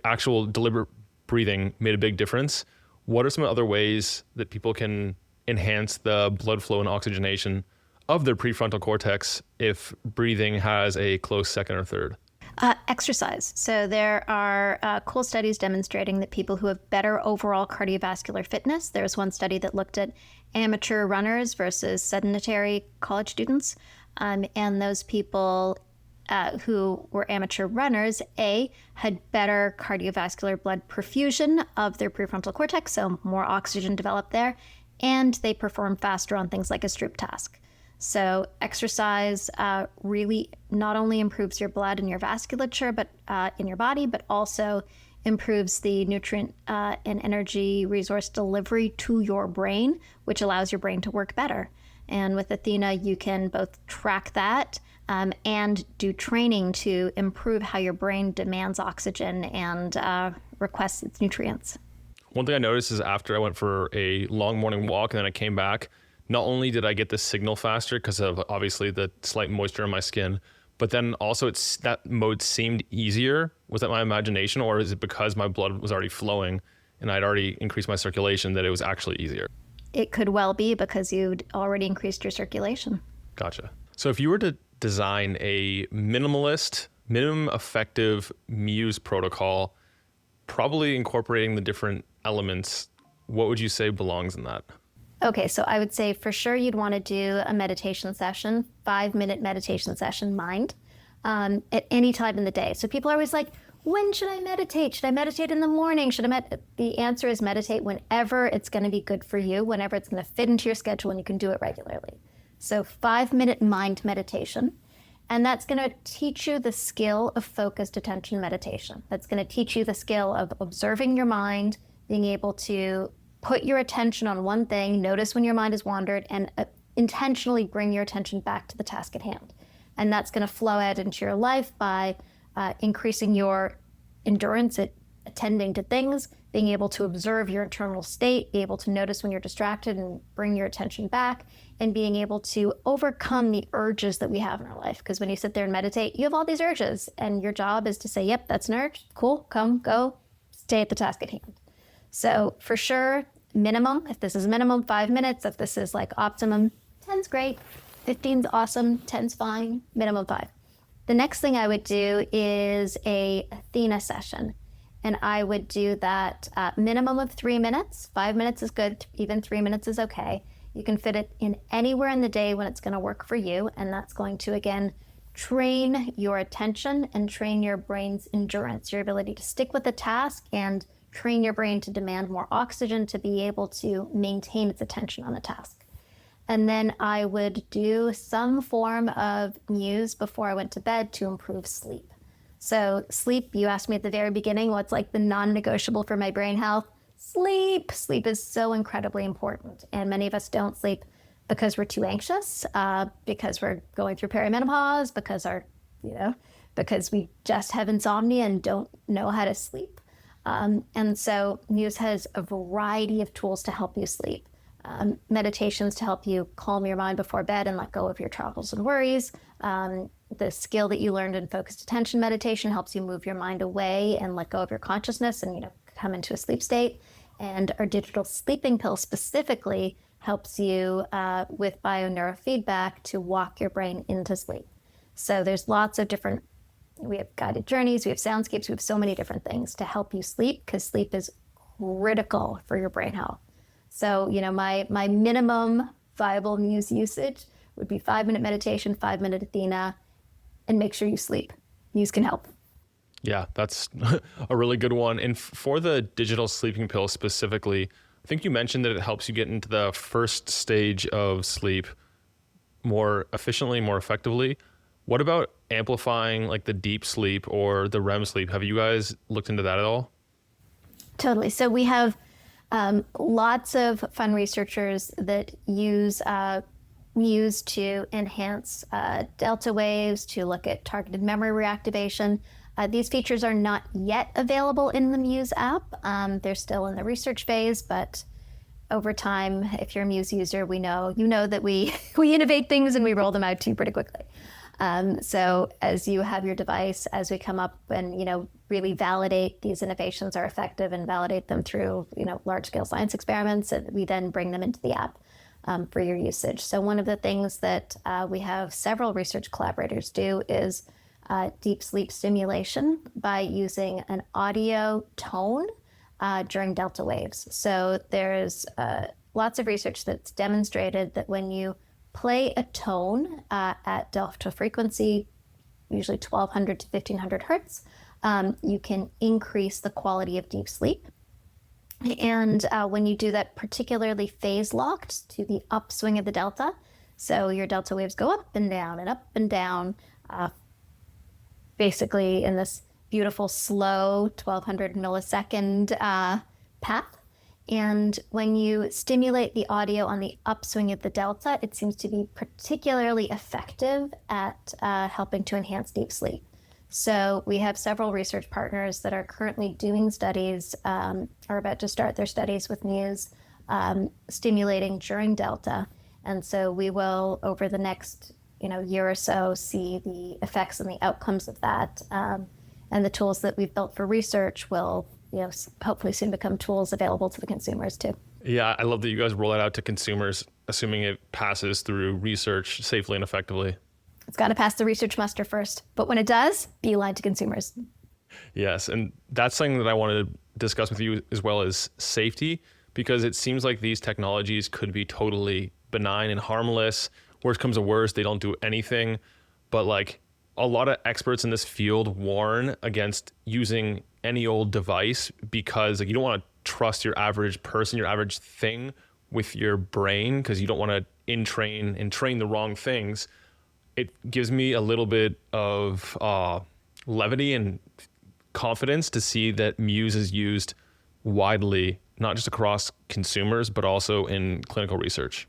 Actual deliberate breathing made a big difference. What are some other ways that people can enhance the blood flow and oxygenation of their prefrontal cortex if breathing has a close second or third? Exercise. So there are cool studies demonstrating that people who have better overall cardiovascular fitness, there's one study that looked at amateur runners versus sedentary college students, and those people who were amateur runners, had better cardiovascular blood perfusion of their prefrontal cortex, so more oxygen developed there, and they perform faster on things like a Stroop task. So exercise really not only improves your blood and your vasculature, but in your body, but also improves the nutrient and energy resource delivery to your brain, which allows your brain to work better. And with Athena, you can both track that and do training to improve how your brain demands oxygen and requests its nutrients. One thing I noticed is after I went for a long morning walk and then I came back, not only did I get the signal faster because of obviously the slight moisture in my skin, but then also that mode seemed easier. Was that my imagination, or is it because my blood was already flowing and I'd already increased my circulation that it was actually easier? It could well be because you'd already increased your circulation. Gotcha. So if you were to design a minimalist, minimum effective Muse protocol, probably incorporating the different elements, what would you say belongs in that? Okay, so I would say for sure you'd want to do a meditation session, 5-minute meditation session, mind, at any time in the day. So people are always like, when should I meditate? Should I meditate in the morning? The answer is meditate whenever it's going to be good for you, whenever it's going to fit into your schedule and you can do it regularly. So 5-minute mind meditation. And that's going to teach you the skill of focused attention meditation. That's going to teach you the skill of observing your mind, being able to put your attention on one thing, notice when your mind has wandered, and intentionally bring your attention back to the task at hand. And that's going to flow out into your life by increasing your endurance at attending to things, being able to observe your internal state, be able to notice when you're distracted and bring your attention back, and being able to overcome the urges that we have in our life. Because when you sit there and meditate, you have all these urges, and your job is to say, yep, that's an urge, cool, come, go, stay at the task at hand. So for sure, minimum, if this is minimum 5 minutes, if this is like optimum, 10's great, 15's awesome, 10's fine, minimum 5. The next thing I would do is a Athena session. And I would do that minimum of 3 minutes. 5 minutes is good, even 3 minutes is okay. You can fit it in anywhere in the day when it's gonna work for you. And that's going to, again, train your attention and train your brain's endurance, your ability to stick with the task and train your brain to demand more oxygen to be able to maintain its attention on the task. And then I would do some form of Muse before I went to bed to improve sleep. So sleep, you asked me at the very beginning, what's like the non-negotiable for my brain health? Sleep. Sleep is so incredibly important. And many of us don't sleep because we're too anxious, because we're going through perimenopause, because we just have insomnia and don't know how to sleep. And so Muse has a variety of tools to help you sleep. Meditations to help you calm your mind before bed and let go of your troubles and worries. The skill that you learned in focused attention meditation helps you move your mind away and let go of your consciousness and come into a sleep state. And our digital sleeping pill specifically helps you with neurofeedback to walk your brain into sleep. So there's lots of different, we have guided journeys, we have soundscapes, we have so many different things to help you sleep, because sleep is critical for your brain health. So, my minimum viable Muse usage would be 5-minute meditation, 5-minute Athena, and make sure you sleep. Muse can help. Yeah, that's a really good one. And for the digital sleeping pill specifically, I think you mentioned that it helps you get into the first stage of sleep more efficiently, more effectively. What about amplifying like the deep sleep or the REM sleep? Have you guys looked into that at all? Totally. So we have lots of fun researchers that use Muse to enhance delta waves, to look at targeted memory reactivation. These features are not yet available in the Muse app. They're still in the research phase, but over time, if you're a Muse user, you know that we innovate things and we roll them out to you pretty quickly. So as you have your device, as we come up and, really validate these innovations are effective and validate them through, large scale science experiments, and we then bring them into the app for your usage. So one of the things that we have several research collaborators do is deep sleep stimulation by using an audio tone during delta waves. So there's lots of research that's demonstrated that when you play a tone at delta frequency, usually 1200 to 1500 hertz, you can increase the quality of deep sleep. And when you do that particularly phase locked to the upswing of the delta, so your delta waves go up and down, basically in this beautiful slow 1200 millisecond path. And when you stimulate the audio on the upswing of the delta, it seems to be particularly effective at helping to enhance deep sleep. So we have several research partners that are currently doing studies, are about to start their studies with Muse, stimulating during delta. And so we will, over the next year or so, see the effects and the outcomes of that. And the tools that we've built for research will hopefully soon become tools available to the consumers too. Yeah, I love that you guys roll it out to consumers, assuming it passes through research safely and effectively. It's got to pass the research muster first, but when it does, beeline to consumers. Yes, and that's something that I wanted to discuss with you as well as safety, because it seems like these technologies could be totally benign and harmless. Worst comes to worst, they don't do anything. But like a lot of experts in this field warn against using any old device because you don't want to trust your average person, your average thing with your brain, because you don't want to train the wrong things. It gives me a little bit of levity and confidence to see that Muse is used widely, not just across consumers, but also in clinical research.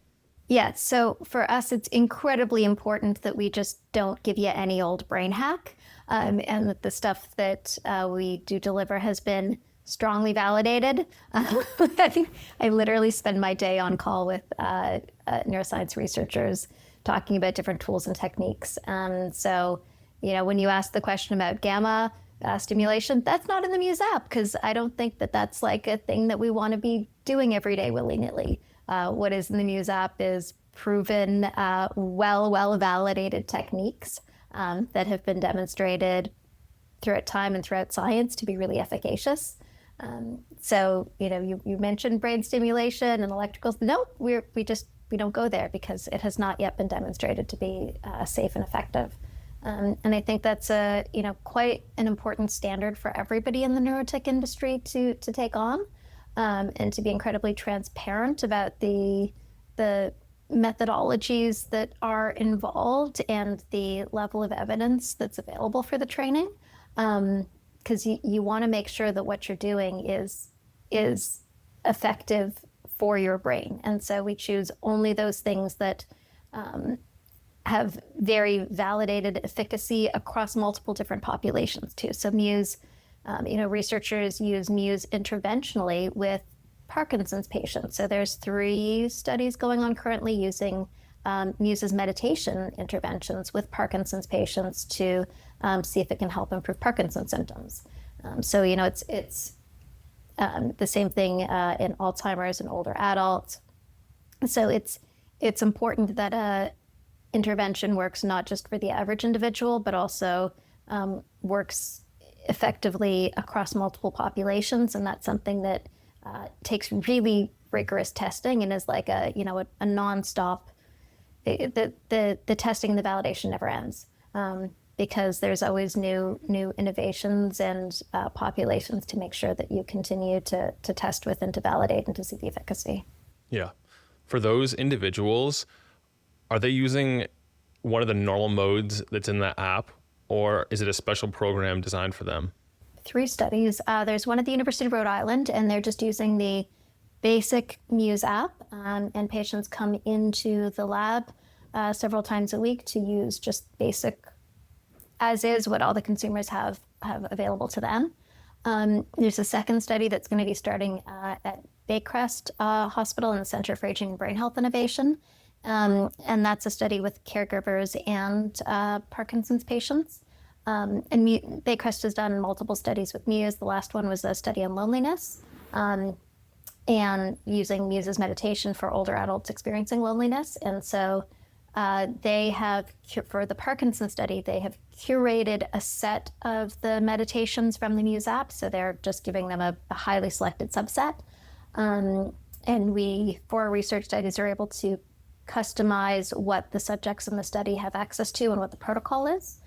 Yeah, so for us, it's incredibly important that we just don't give you any old brain hack, and that the stuff that we do deliver has been strongly validated. I think I literally spend my day on call with neuroscience researchers talking about different tools and techniques. And so, when you ask the question about gamma stimulation, that's not in the Muse app, because I don't think that that's like a thing that we want to be doing every day willy-nilly. What is in the Muse app is proven, well validated techniques that have been demonstrated throughout time and throughout science to be really efficacious. So, you mentioned brain stimulation and electricals. No, we don't go there because it has not yet been demonstrated to be safe and effective. And I think that's quite an important standard for everybody in the neurotech industry to take on, and to be incredibly transparent about the methodologies that are involved and the level of evidence that's available for the training. Because you want to make sure that what you're doing is effective for your brain. And so we choose only those things that have very validated efficacy across multiple different populations too. So Muse, researchers use Muse interventionally with Parkinson's patients. So there's 3 studies going on currently using Muse's meditation interventions with Parkinson's patients to see if it can help improve Parkinson's symptoms. So it's the same thing in Alzheimer's and older adults. So it's important that intervention works not just for the average individual, but also works effectively across multiple populations. And that's something that takes really rigorous testing and is like a nonstop. The testing and the validation never ends, because there's always new innovations and populations to make sure that you continue to test with and to validate and to see the efficacy. Yeah. For those individuals, are they using one of the normal modes that's in the app, or is it a special program designed for them? 3 studies. There's one at the University of Rhode Island, and they're just using the basic Muse app, and patients come into the lab several times a week to use just basic, as is what all the consumers have available to them. There's a second study that's going to be starting at Baycrest Hospital in the Center for Aging and Brain Health Innovation, and that's a study with caregivers and Parkinson's patients. And Baycrest has done multiple studies with Muse. The last one was a study on loneliness, and using Muse's meditation for older adults experiencing loneliness. And so they have, for the Parkinson's study, they have curated a set of the meditations from the Muse app. So they're just giving them a highly selected subset. And we, for our research studies, are able to customize what the subjects in the study have access to and what the protocol is.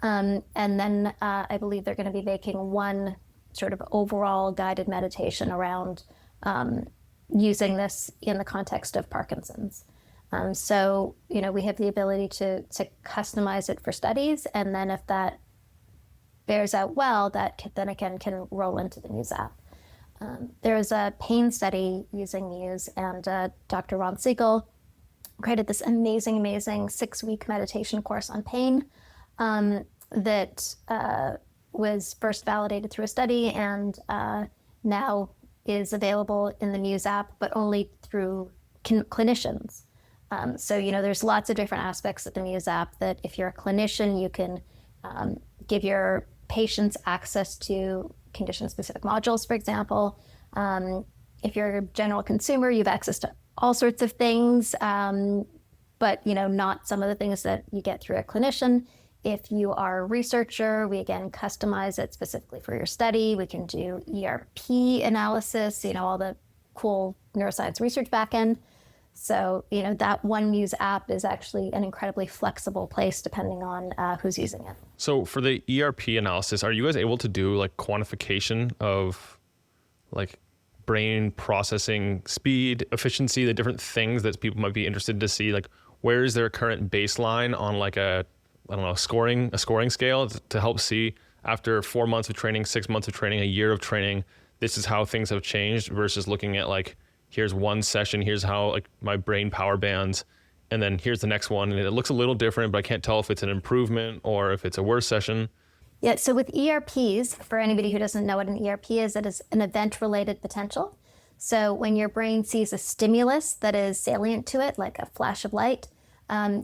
And then I believe they're going to be making one sort of overall guided meditation around using this in the context of Parkinson's. So, we have the ability to customize it for studies, and then if that bears out well, that then again can roll into the Muse app. There's a pain study using Muse, and Dr. Ron Siegel created this amazing 6-week meditation course on pain that was first validated through a study and now is available in the Muse app, but only through clinicians. So, there's lots of different aspects of the Muse app that if you're a clinician, you can give your patients access to condition-specific modules, for example. If you're a general consumer, you have access to all sorts of things, but, not some of the things that you get through a clinician. If you are a researcher, we again customize it specifically for your study. We can do ERP analysis, all the cool neuroscience research backend. So, that one Muse app is actually an incredibly flexible place depending on who's using it. So for the ERP analysis, are you guys able to do like quantification of like brain processing speed, efficiency, the different things that people might be interested to see? Like, where is their current baseline on like a scoring scale to help see after 4 months of training, 6 months of training, a year of training, this is how things have changed versus looking at like, here's one session, here's how like my brain power bands, and then here's the next one. And it looks a little different, but I can't tell if it's an improvement or if it's a worse session. Yeah, so with ERPs, for anybody who doesn't know what an ERP is, it is an event-related potential. So when your brain sees a stimulus that is salient to it, like a flash of light,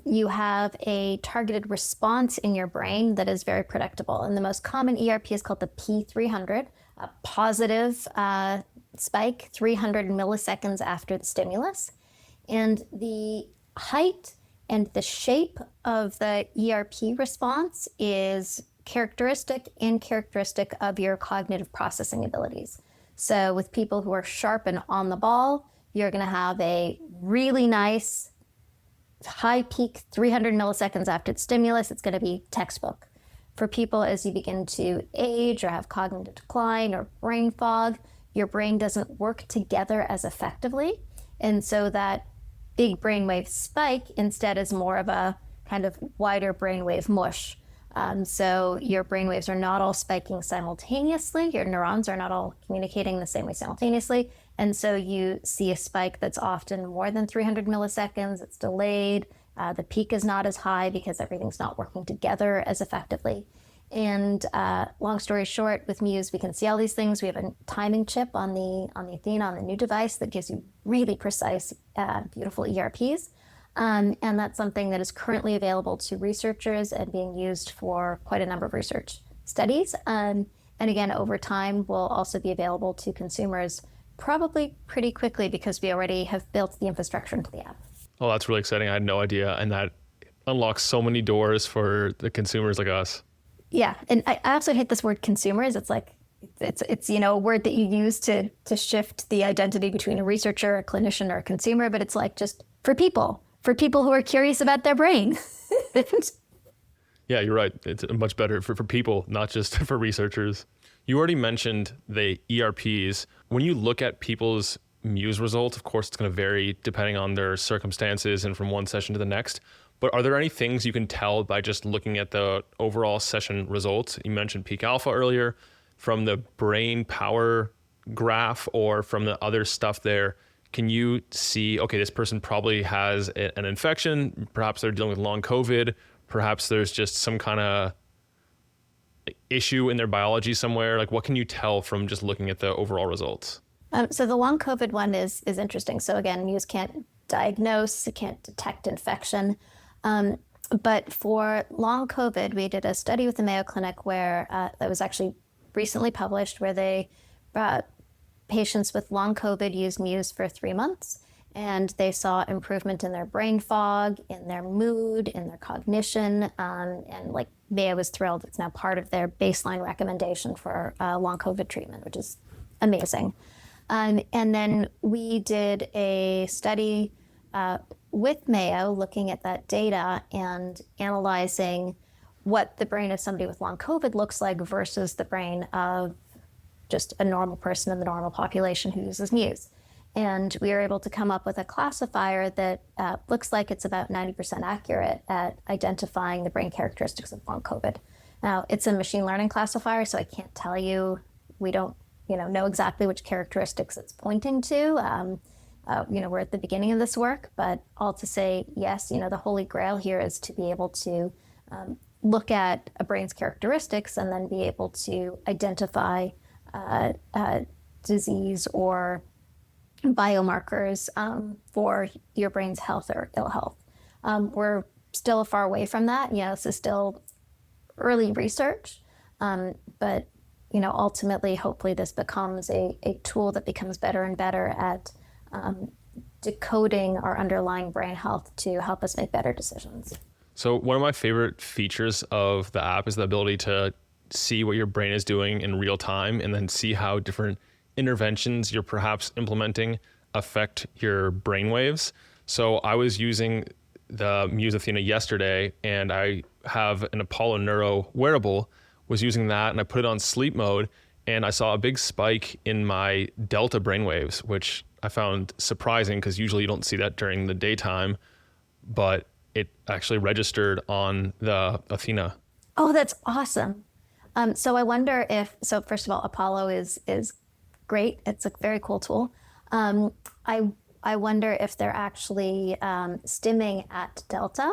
you have a targeted response in your brain that is very predictable. And the most common ERP is called the P300, a positive spike 300 milliseconds after the stimulus. And the height and the shape of the ERP response is characteristic of your cognitive processing abilities. So with people who are sharp and on the ball, you're going to have a really nice high peak 300 milliseconds after the stimulus. It's going to be textbook. For people as you begin to age or have cognitive decline or brain fog, your brain doesn't work together as effectively. And so that big brainwave spike instead is more of a kind of wider brainwave mush. So your brainwaves are not all spiking simultaneously. Your neurons are not all communicating the same way simultaneously. And so you see a spike that's often more than 300 milliseconds. It's delayed. The peak is not as high because everything's not working together as effectively. And long story short, with Muse, we can see all these things. We have a timing chip on the Athena, on the new device, that gives you really precise, beautiful ERPs. And that's something that is currently available to researchers and being used for quite a number of research studies. And again, over time, will also be available to consumers probably pretty quickly because we already have built the infrastructure into the app. Oh, that's really exciting. I had no idea. And that unlocks so many doors for the consumers like us. Yeah. And I also hate this word consumers. It's like, it's a word that you use to shift the identity between a researcher, a clinician, or a consumer, but it's like just for people who are curious about their brain. Yeah, you're right. It's much better for people, not just for researchers. You already mentioned the ERPs. When you look at people's Muse results, of course, it's going to vary depending on their circumstances and from one session to the next. But are there any things you can tell by just looking at the overall session results? You mentioned peak alpha earlier. From the brain power graph or from the other stuff there, can you see, okay, this person probably has an infection, perhaps they're dealing with long COVID, perhaps there's just some kind of issue in their biology somewhere? Like, what can you tell from just looking at the overall results? So the long COVID one is interesting. So again, Muse can't diagnose, it can't detect infection. But for long COVID, we did a study with the Mayo Clinic where that was actually recently published, where they patients with long COVID used Muse for 3 months, and they saw improvement in their brain fog, in their mood, in their cognition, and like Mayo was thrilled. It's now part of their baseline recommendation for long COVID treatment, which is amazing. And then we did a study with Mayo looking at that data and analyzing what the brain of somebody with long COVID looks like versus the brain of just a normal person in the normal population who uses Muse. And we were able to come up with a classifier that looks like it's about 90% accurate at identifying the brain characteristics of long COVID. Now, it's a machine learning classifier, so I can't tell you, we don't know exactly which characteristics it's pointing to. We're at the beginning of this work, but all to say, yes, the holy grail here is to be able to look at a brain's characteristics and then be able to identify disease or biomarkers for your brain's health or ill health. We're still far away from that. This is still early research, but ultimately, hopefully this becomes a tool that becomes better and better at decoding our underlying brain health to help us make better decisions. So one of my favorite features of the app is the ability to see what your brain is doing in real time and then see how different interventions you're perhaps implementing affect your brainwaves. So I was using the Muse Athena yesterday, and I have an Apollo Neuro wearable, was using that, and I put it on sleep mode, and I saw a big spike in my delta brainwaves, which I found surprising because usually you don't see that during the daytime, but it actually registered on the Athena. Oh, that's awesome. So I wonder so first of all, Apollo is great. It's a very cool tool. I wonder if they're actually stimming at delta.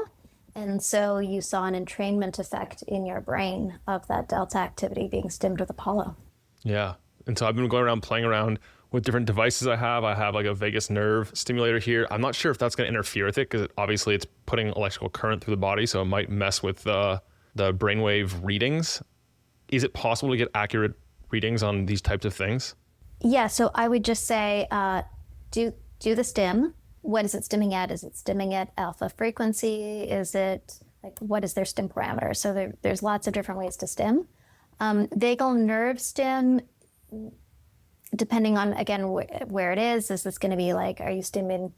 And so you saw an entrainment effect in your brain of that delta activity being stimmed with Apollo. Yeah. And so I've been going around playing around with different devices I have. I have like a vagus nerve stimulator here. I'm not sure if that's going to interfere with it because obviously it's putting electrical current through the body, so it might mess with the brainwave readings. Is it possible to get accurate readings on these types of things? Yeah, so I would just say do the stim. What is it stimming at? Is it stimming at alpha frequency? Is it what is their stim parameter? So there's lots of different ways to stim. Vagal nerve stim, depending on, again, where it is this going to be are you stimming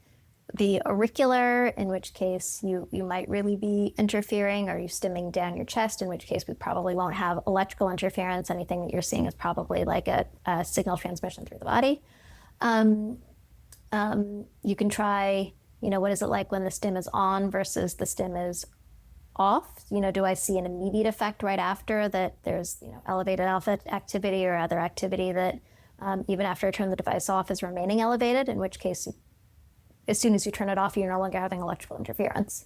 the auricular, in which case you might really be interfering? Are you stimming down your chest, in which case we probably won't have electrical interference? Anything that you're seeing is probably like a signal transmission through the body. You can try, what is it like when the stim is on versus the stim is off? Do I see an immediate effect right after that there's, elevated alpha activity or other activity that even after I turn the device off is remaining elevated, in which case as soon as you turn it off, you're no longer having electrical interference.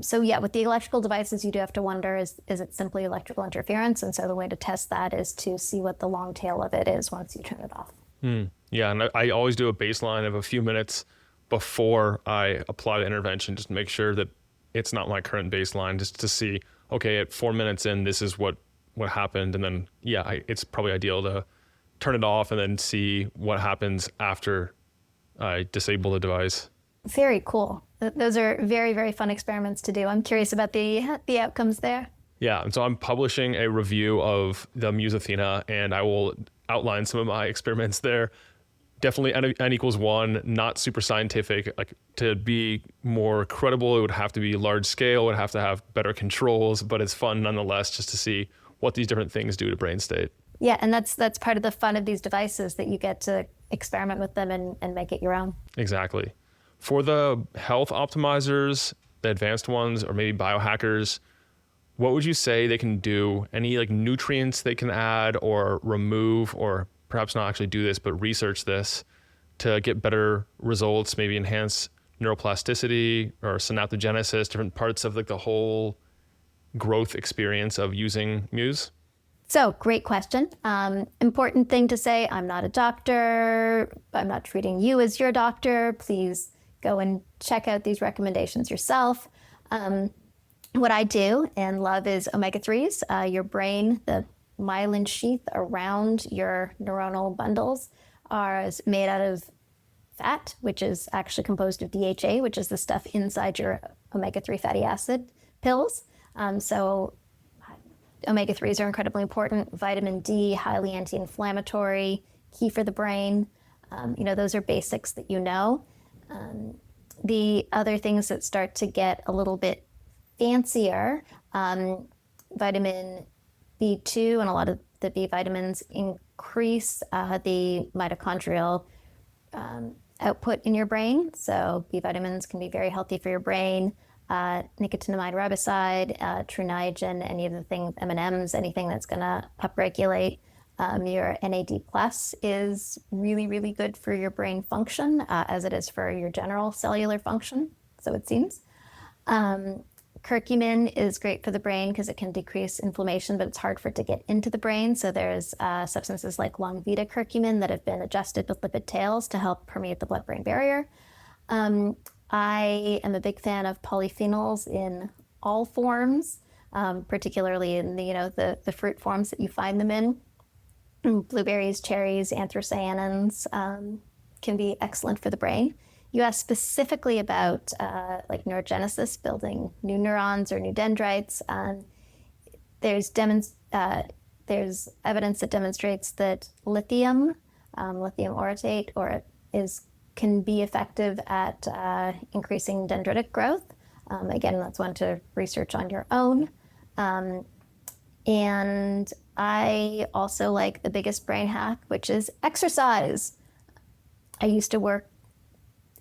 So yeah, with the electrical devices, you do have to wonder, is it simply electrical interference? And so the way to test that is to see what the long tail of it is once you turn it off. Yeah, and I always do a baseline of a few minutes before I apply the intervention, just to make sure that it's not my current baseline, just to see, okay, at 4 minutes in, this is what happened. And then, yeah, it's probably ideal to turn it off and then see what happens after I disable the device. Very cool. Those are very, very fun experiments to do. I'm curious about the outcomes there. Yeah, and so I'm publishing a review of the Muse Athena, and I will outline some of my experiments there. Definitely N equals 1, not super scientific. Like, to be more credible, it would have to be large scale, it would have to have better controls, but it's fun nonetheless just to see what these different things do to brain state. Yeah, and that's part of the fun of these devices, that you get to experiment with them and make it your own. Exactly. For the health optimizers, the advanced ones, or maybe biohackers, what would you say they can do? Any like nutrients they can add or remove, or perhaps not actually do this, but research this to get better results, maybe enhance neuroplasticity or synaptogenesis, different parts of like the whole growth experience of using Muse? So, great question. Important thing to say, I'm not a doctor. I'm not treating you as your doctor. Please go and check out these recommendations yourself. What I do and love is omega-3s. Your brain, the myelin sheath around your neuronal bundles, is made out of fat, which is actually composed of DHA, which is the stuff inside your omega-3 fatty acid pills. So omega-3s are incredibly important. Vitamin D, highly anti-inflammatory, key for the brain. Those are basics that you know. The other things that start to get a little bit fancier, vitamin B2 and a lot of the B vitamins increase the mitochondrial output in your brain. So B vitamins can be very healthy for your brain. Nicotinamide riboside, true niagen, any of the things, M&Ms, anything that's going to upregulate your NAD plus is really, really good for your brain function, as it is for your general cellular function, so it seems. Curcumin is great for the brain because it can decrease inflammation, but it's hard for it to get into the brain. So there's substances like Longvita curcumin that have been adjusted with lipid tails to help permeate the blood-brain barrier. I am a big fan of polyphenols in all forms, particularly in the fruit forms that you find them in. Blueberries, cherries, anthocyanins can be excellent for the brain. You asked specifically about like neurogenesis, building new neurons or new dendrites. There's evidence that demonstrates that lithium orotate, can be effective at increasing dendritic growth. Again, that's one to research on your own. And I also like the biggest brain hack, which is exercise.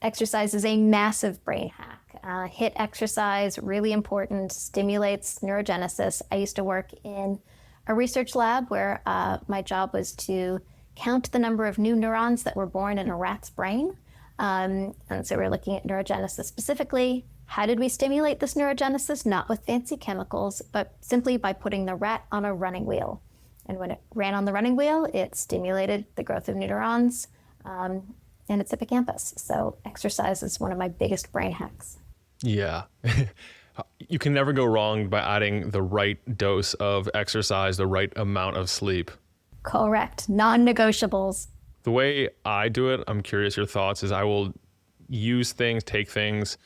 Exercise is a massive brain hack. HIIT exercise, really important, stimulates neurogenesis. I used to work in a research lab where my job was to count the number of new neurons that were born in a rat's brain. And so we're looking at neurogenesis specifically. How did we stimulate this neurogenesis? Not with fancy chemicals, but simply by putting the rat on a running wheel. And when it ran on the running wheel, it stimulated the growth of new neurons in its hippocampus. So exercise is one of my biggest brain hacks. Yeah. You can never go wrong by adding the right dose of exercise, the right amount of sleep. Correct. Non-negotiables. The way I do it, I'm curious your thoughts, is I will use things, take things,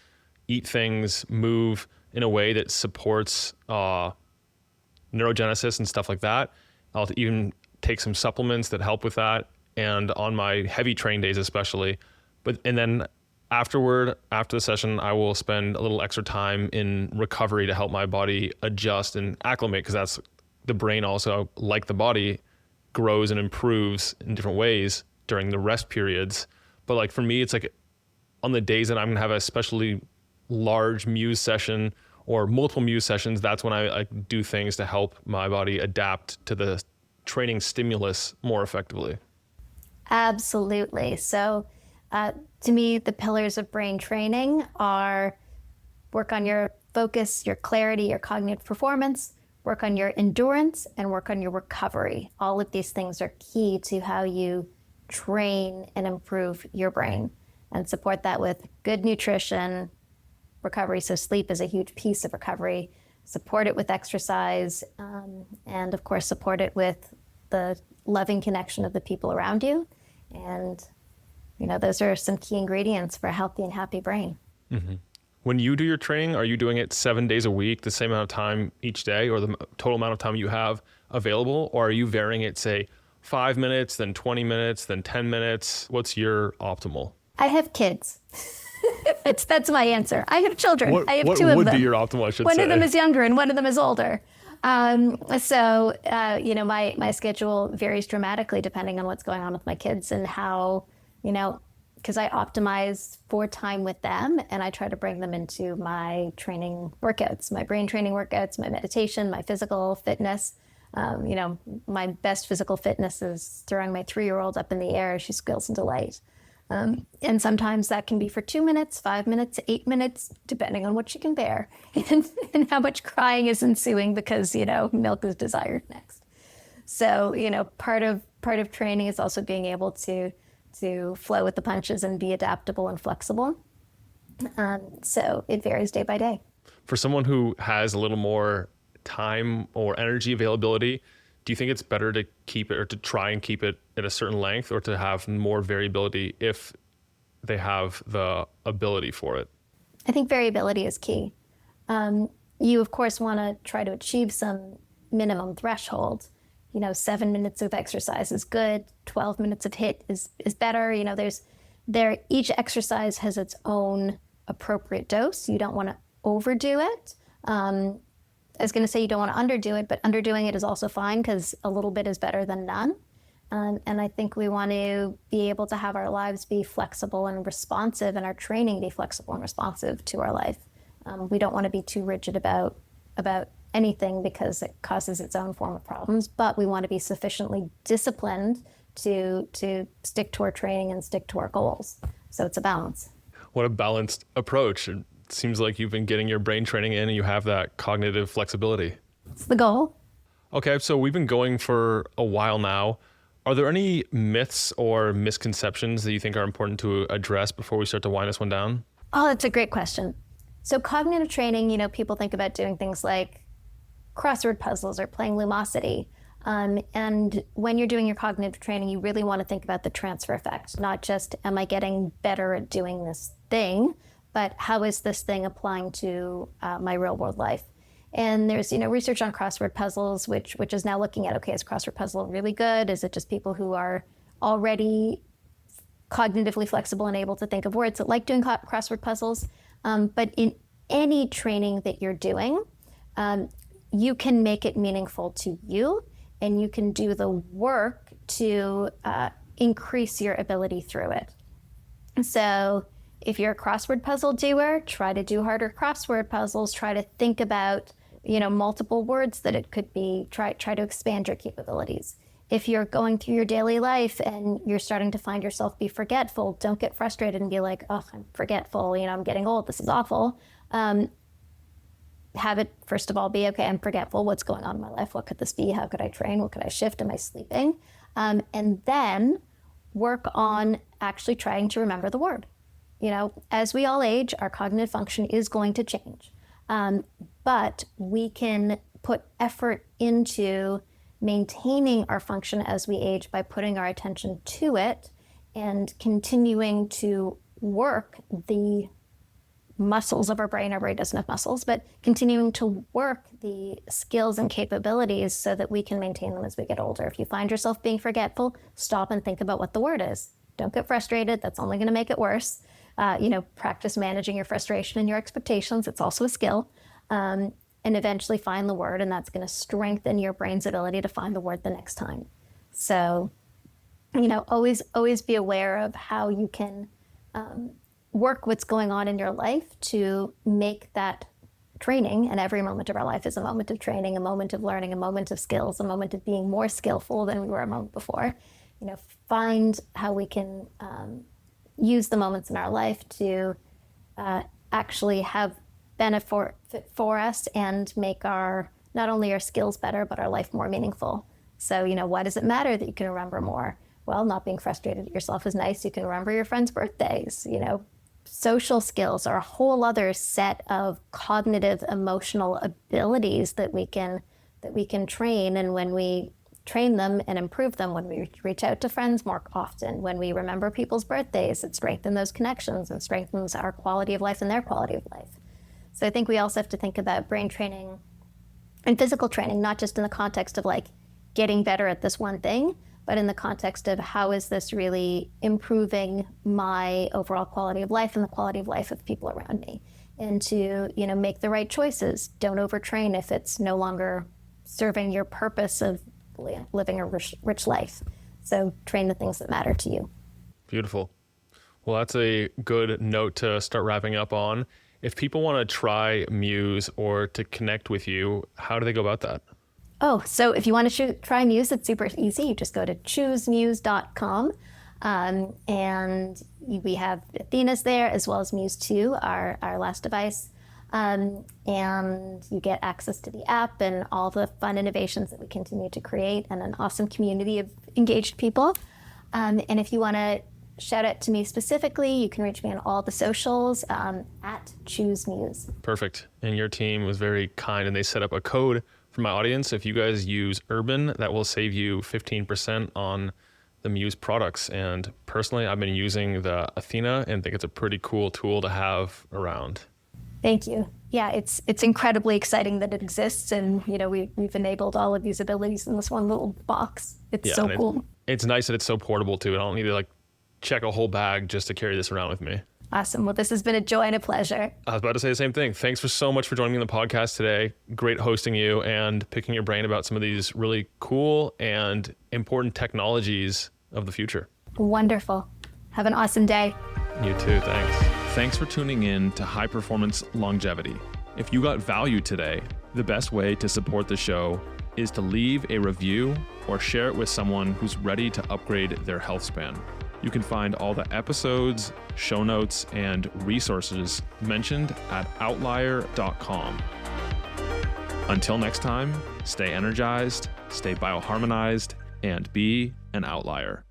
eat things, move in a way that supports neurogenesis and stuff like that. I'll even take some supplements that help with that, and on my heavy train days especially. And then after the session, I will spend a little extra time in recovery to help my body adjust and acclimate, because that's the brain also, like the body, grows and improves in different ways during the rest periods. But like for me, it's like on the days that I'm gonna have a especially large Muse session or multiple Muse sessions, that's when I do things to help my body adapt to the training stimulus more effectively. Absolutely. So to me, the pillars of brain training are work on your focus, your clarity, your cognitive performance, work on your endurance, and work on your recovery. All of these things are key to how you train and improve your brain, and support that with good nutrition, recovery. So sleep is a huge piece of recovery. Support it with exercise, and of course, support it with the loving connection of the people around you. And, those are some key ingredients for a healthy and happy brain. Mm-hmm. When you do your training, are you doing it 7 days a week, the same amount of time each day, or the total amount of time you have available? Or are you varying it, say, 5 minutes, then 20 minutes, then 10 minutes? What's your optimal? I have kids. That's my answer. I have children. I have two of them. What would be your optimal, I should say? One of them is younger and one of them is older. So my schedule varies dramatically depending on what's going on with my kids and how, because I optimize for time with them and I try to bring them into my training workouts, my brain training workouts, my meditation, my physical fitness. My best physical fitness is throwing my 3-year-old up in the air as she squeals in delight. And sometimes that can be for 2 minutes, 5 minutes, 8 minutes, depending on what she can bear and how much crying is ensuing because, milk is desired next. So, part of training is also being able to flow with the punches and be adaptable and flexible. So it varies day by day. For someone who has a little more time or energy availability, do you think it's better to keep it or to try and keep it at a certain length or to have more variability if they have the ability for it? I think variability is key. You, of course, want to try to achieve some minimum threshold. 7 minutes of exercise is good. 12 minutes of HIIT is better. Each exercise has its own appropriate dose. You don't want to overdo it. I was going to say you don't want to underdo it, but underdoing it is also fine because a little bit is better than none. And I think we want to be able to have our lives be flexible and responsive and our training be flexible and responsive to our life. We don't want to be too rigid about anything because it causes its own form of problems, but we want to be sufficiently disciplined to stick to our training and stick to our goals. So it's a balance. What a balanced approach. It seems like you've been getting your brain training in and you have that cognitive flexibility. It's the goal. Okay, so we've been going for a while now. Are there any myths or misconceptions that you think are important to address before we start to wind this one down? Oh, that's a great question. So cognitive training, people think about doing things like crossword puzzles or playing Lumosity. And when you're doing your cognitive training, you really want to think about the transfer effect, not just am I getting better at doing this thing, but how is this thing applying to my real world life? And there's research on crossword puzzles, which is now looking at, okay, is crossword puzzle really good? Is it just people who are already cognitively flexible and able to think of words that like doing crossword puzzles? But in any training that you're doing, you can make it meaningful to you, and you can do the work to increase your ability through it. So if you're a crossword puzzle doer, try to do harder crossword puzzles. Try to think about, multiple words that it could be. Try to expand your capabilities. If you're going through your daily life and you're starting to find yourself be forgetful, don't get frustrated and be like, oh, I'm forgetful. I'm getting old. This is awful. Have it, first of all, be, okay, I'm forgetful. What's going on in my life? What could this be? How could I train? What could I shift? Am I sleeping? And then work on actually trying to remember the word. As we all age, our cognitive function is going to change. But we can put effort into maintaining our function as we age by putting our attention to it and continuing to work the muscles of our brain. Our brain doesn't have muscles, but continuing to work the skills and capabilities so that we can maintain them as we get older. If you find yourself being forgetful, stop and think about what the word is. Don't get frustrated. That's only going to make it worse. Practice managing your frustration and your expectations. It's also a skill. And eventually find the word, and that's going to strengthen your brain's ability to find the word the next time. So, always be aware of how you can work what's going on in your life to make that training, and every moment of our life is a moment of training, a moment of learning, a moment of skills, a moment of being more skillful than we were a moment before. Find how we can use the moments in our life to actually have benefit for us and make not only our skills better, but our life more meaningful. So, why does it matter that you can remember more? Well, not being frustrated at yourself is nice. You can remember your friends' birthdays. Social skills are a whole other set of cognitive, emotional abilities that we can train. And when we train them and improve them when we reach out to friends more often, when we remember people's birthdays. It strengthens those connections and strengthens our quality of life and their quality of life. So I think we also have to think about brain training and physical training, not just in the context of like getting better at this one thing, but in the context of how is this really improving my overall quality of life and the quality of life of people around me. And to, make the right choices. Don't overtrain if it's no longer serving your purpose of living a rich life. So train the things that matter to you. Beautiful. Well, that's a good note to start wrapping up on. If people want to try Muse or to connect with you, how do they go about that? Oh, so if you want to try Muse, it's super easy. You just go to choosemuse.com. And we have Athena's there, as well as Muse 2, our last device. And you get access to the app and all the fun innovations that we continue to create, and an awesome community of engaged people. And if you want to shout out to me specifically, you can reach me on all the socials at choosemuse. Perfect. And your team was very kind, and they set up a code for my audience. If you guys use Urban, that will save you 15% on the Muse products. And personally, I've been using the Athena and think it's a pretty cool tool to have around. Thank you. Yeah, it's incredibly exciting that it exists, and we've enabled all of these abilities in this one little box. It's so cool. It's nice that it's so portable too. I don't need to check a whole bag just to carry this around with me. Awesome. Well, this has been a joy and a pleasure. I was about to say the same thing. Thanks so much for joining me on the podcast today. Great hosting you and picking your brain about some of these really cool and important technologies of the future. Wonderful. Have an awesome day. You too. Thanks. Thanks for tuning in to High Performance Longevity. If you got value today, the best way to support the show is to leave a review or share it with someone who's ready to upgrade their health span. You can find all the episodes, show notes, and resources mentioned at outlier.com. Until next time, stay energized, stay bioharmonized, and be an outlier.